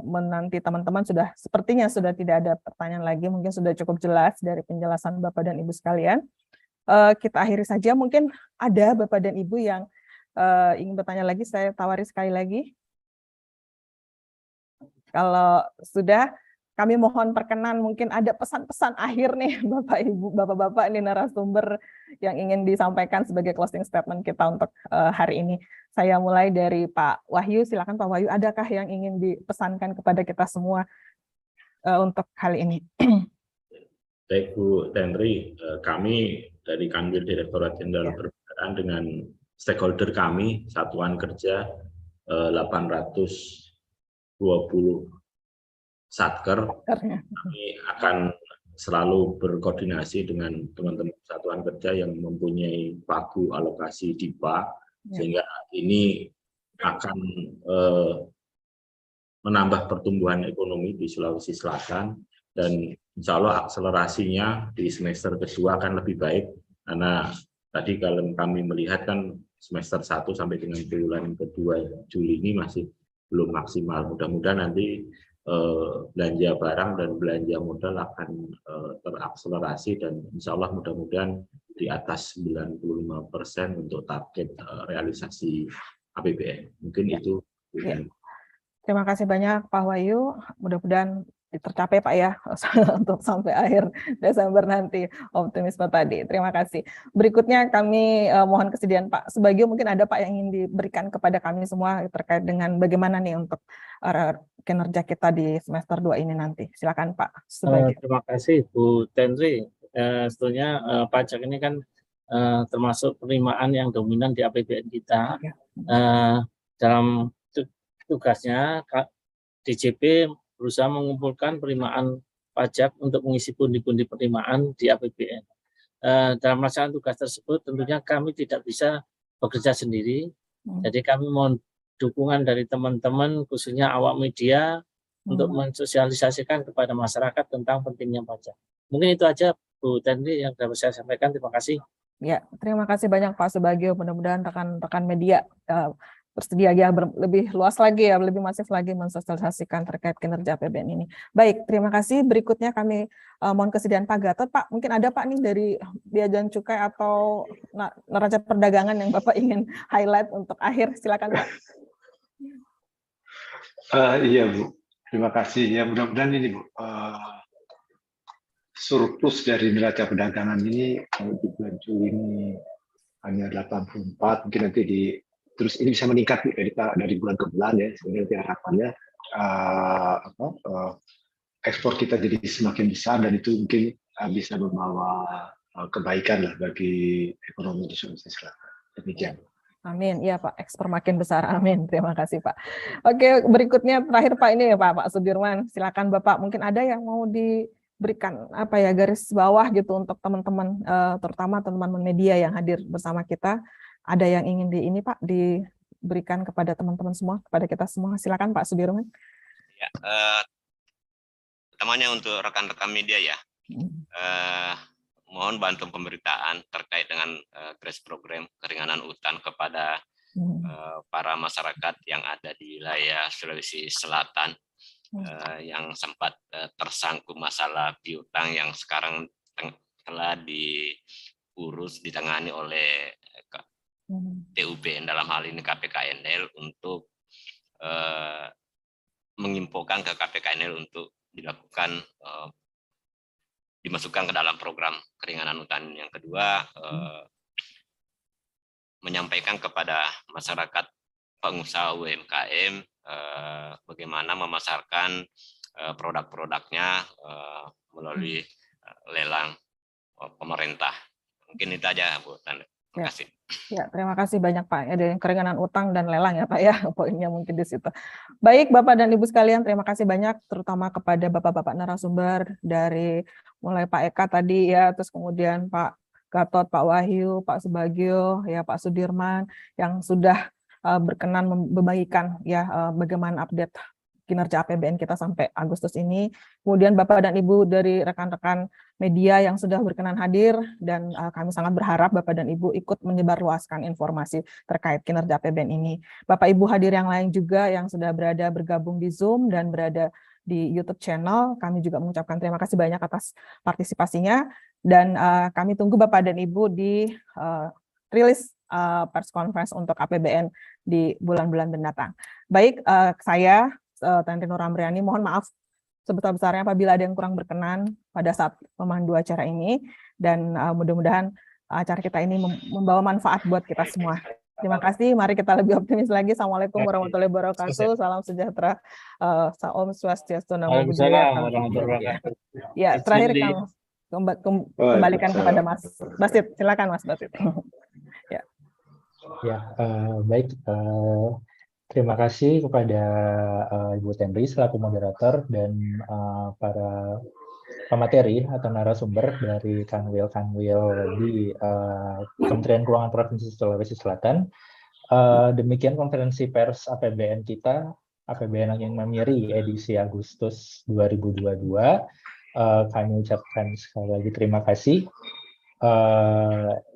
menanti teman-teman sepertinya sudah tidak ada pertanyaan lagi, mungkin sudah cukup jelas dari penjelasan Bapak dan Ibu sekalian. Kita akhiri saja, mungkin ada Bapak dan Ibu yang ingin bertanya lagi, saya tawari sekali lagi. Kalau sudah, kami mohon perkenan, mungkin ada pesan-pesan akhir nih Bapak Ibu, Bapak-bapak ini narasumber yang ingin disampaikan sebagai closing statement kita untuk hari ini. Saya mulai dari Pak Wahyu, silakan Pak Wahyu, adakah yang ingin dipesankan kepada kita semua untuk kali ini? Baik Bu Tenri, kami dari Kanwil Direktorat Jenderal Perbendaharaan dengan stakeholder kami, Satuan Kerja 820 Satker, kami akan selalu berkoordinasi dengan teman-teman Satuan Kerja yang mempunyai pagu alokasi DIPA, sehingga ini akan menambah pertumbuhan ekonomi di Sulawesi Selatan, dan insya Allah akselerasinya di semester kedua akan lebih baik, karena tadi kalau kami melihat kan semester 1 sampai dengan bulan kedua Juli ini masih belum maksimal. Mudah-mudahan nanti belanja barang dan belanja modal akan terakselerasi, dan insya Allah mudah-mudahan di atas 95% untuk target realisasi APBN. Mungkin itu. Terima kasih banyak Pak Wahyu, mudah-mudahan tercapai Pak ya untuk sampai akhir Desember nanti optimisme tadi. Terima kasih. Berikutnya kami mohon kesediaan Pak Subagio, mungkin ada Pak yang ingin diberikan kepada kami semua terkait dengan bagaimana nih untuk kinerja kita di semester 2 ini nanti. Silakan Pak Subagio. Terima kasih Bu Tenri. Sebetulnya pajak ini kan termasuk penerimaan yang dominan di APBN kita. Dalam tugasnya DJP berusaha mengumpulkan penerimaan pajak untuk mengisi pundi-pundi penerimaan di APBN. Dalam melaksanakan tugas tersebut tentunya kami tidak bisa bekerja sendiri, jadi kami mohon dukungan dari teman-teman khususnya awak media untuk mensosialisasikan kepada masyarakat tentang pentingnya pajak. Mungkin itu aja Bu Tenri yang dapat saya sampaikan. Terima kasih. Ya, terima kasih banyak Pak Subagio. Mudah-mudahan rekan-rekan media bersedia ya lebih luas lagi ya, lebih masif lagi mensosialisasikan terkait kinerja APBN ini. Baik, terima kasih. Berikutnya kami mohon kesediaan Pak Gatot. Pak, mungkin ada Pak nih dari Bea dan Cukai atau neraca perdagangan yang Bapak ingin highlight untuk akhir. Silakan Pak. Iya Bu, terima kasih. Ya mudah-mudahan ini Bu, surplus dari neraca perdagangan ini di bulan Juli ini hanya 84, mungkin nanti terus ini bisa meningkat dari bulan ke bulan ya. Sebenarnya harapannya ekspor kita jadi semakin besar, dan itu mungkin bisa membawa kebaikan lah bagi ekonomi di Sulawesi Selatan. Demikian. Amin, iya Pak, ekspor makin besar, amin. Terima kasih Pak. Oke, berikutnya terakhir Pak ini ya Pak Sudirman, silakan Bapak. Mungkin ada yang mau diberikan apa ya garis bawah gitu untuk teman-teman, terutama teman-teman media yang hadir bersama kita. Ada yang ingin diberikan kepada teman-teman semua, kepada kita semua. Silakan Pak Sudirman. Ya, utamanya untuk rekan-rekan media ya. Mohon bantu pemberitaan terkait dengan grace program keringanan utang kepada para masyarakat yang ada di wilayah Sulawesi Selatan yang sempat tersangkut masalah piutang yang sekarang telah ditangani oleh TUBN, dalam hal ini KPKNL, untuk menginfokan ke KPKNL untuk dilakukan dimasukkan ke dalam program keringanan utang. Yang kedua, menyampaikan kepada masyarakat pengusaha UMKM bagaimana memasarkan produk-produknya melalui lelang pemerintah. Mungkin itu aja Bu. Terima kasih. Ya, terima kasih banyak Pak. Ada keringanan utang dan lelang ya Pak ya, poinnya mungkin di situ. Baik Bapak dan Ibu sekalian, terima kasih banyak terutama kepada Bapak-bapak narasumber dari mulai Pak Eka tadi ya, terus kemudian Pak Gatot, Pak Wahyu, Pak Subagio, ya Pak Sudirman yang sudah berkenan membagikan ya bagaimana update kinerja APBN kita sampai Agustus ini. Kemudian Bapak dan Ibu dari rekan-rekan media yang sudah berkenan hadir, dan kami sangat berharap Bapak dan Ibu ikut menyebarluaskan informasi terkait kinerja APBN ini. Bapak Ibu hadir yang lain juga yang sudah bergabung di Zoom dan berada di YouTube channel, kami juga mengucapkan terima kasih banyak atas partisipasinya, dan kami tunggu Bapak dan Ibu di rilis pers conference untuk APBN di bulan-bulan mendatang. Baik, saya Tantri Nur Amriani, mohon maaf sebesar-besarnya apabila ada yang kurang berkenan pada saat memandu acara ini, dan mudah-mudahan acara kita ini membawa manfaat buat kita semua. Terima kasih, mari kita lebih optimis lagi. Assalamualaikum warahmatullahi wabarakatuh, salam sejahtera, Om Swastiastu, Namo Buddhaya. Ya, terakhir kami kembalikan kepada Mas Basit. Silakan Mas Basit. Baik. Terima kasih kepada Ibu Tenri selaku moderator dan para pemateri atau narasumber dari Kanwil di Kementerian Keuangan Provinsi Sulawesi Selatan. Demikian konferensi pers APBN kita, APBN Angin Mamiri edisi Agustus 2022. Kami ucapkan sekali lagi terima kasih.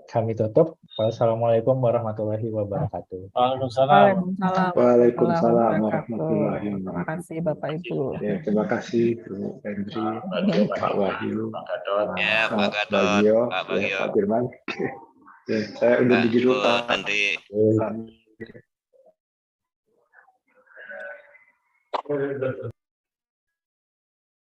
Kami tutup. Wassalamualaikum warahmatullahi wabarakatuh. Waalaikumsalam Waalaikumsalam warahmatullahi wabarakatuh. Terima kasih Bapak Ibu. Ya, terima kasih Bu Hendri, Pak Wahyu, Pak Gatot, Bagio, Pak Bagio. Pak Firman. Ya, saya undur diri dulu, Pak. Nanti.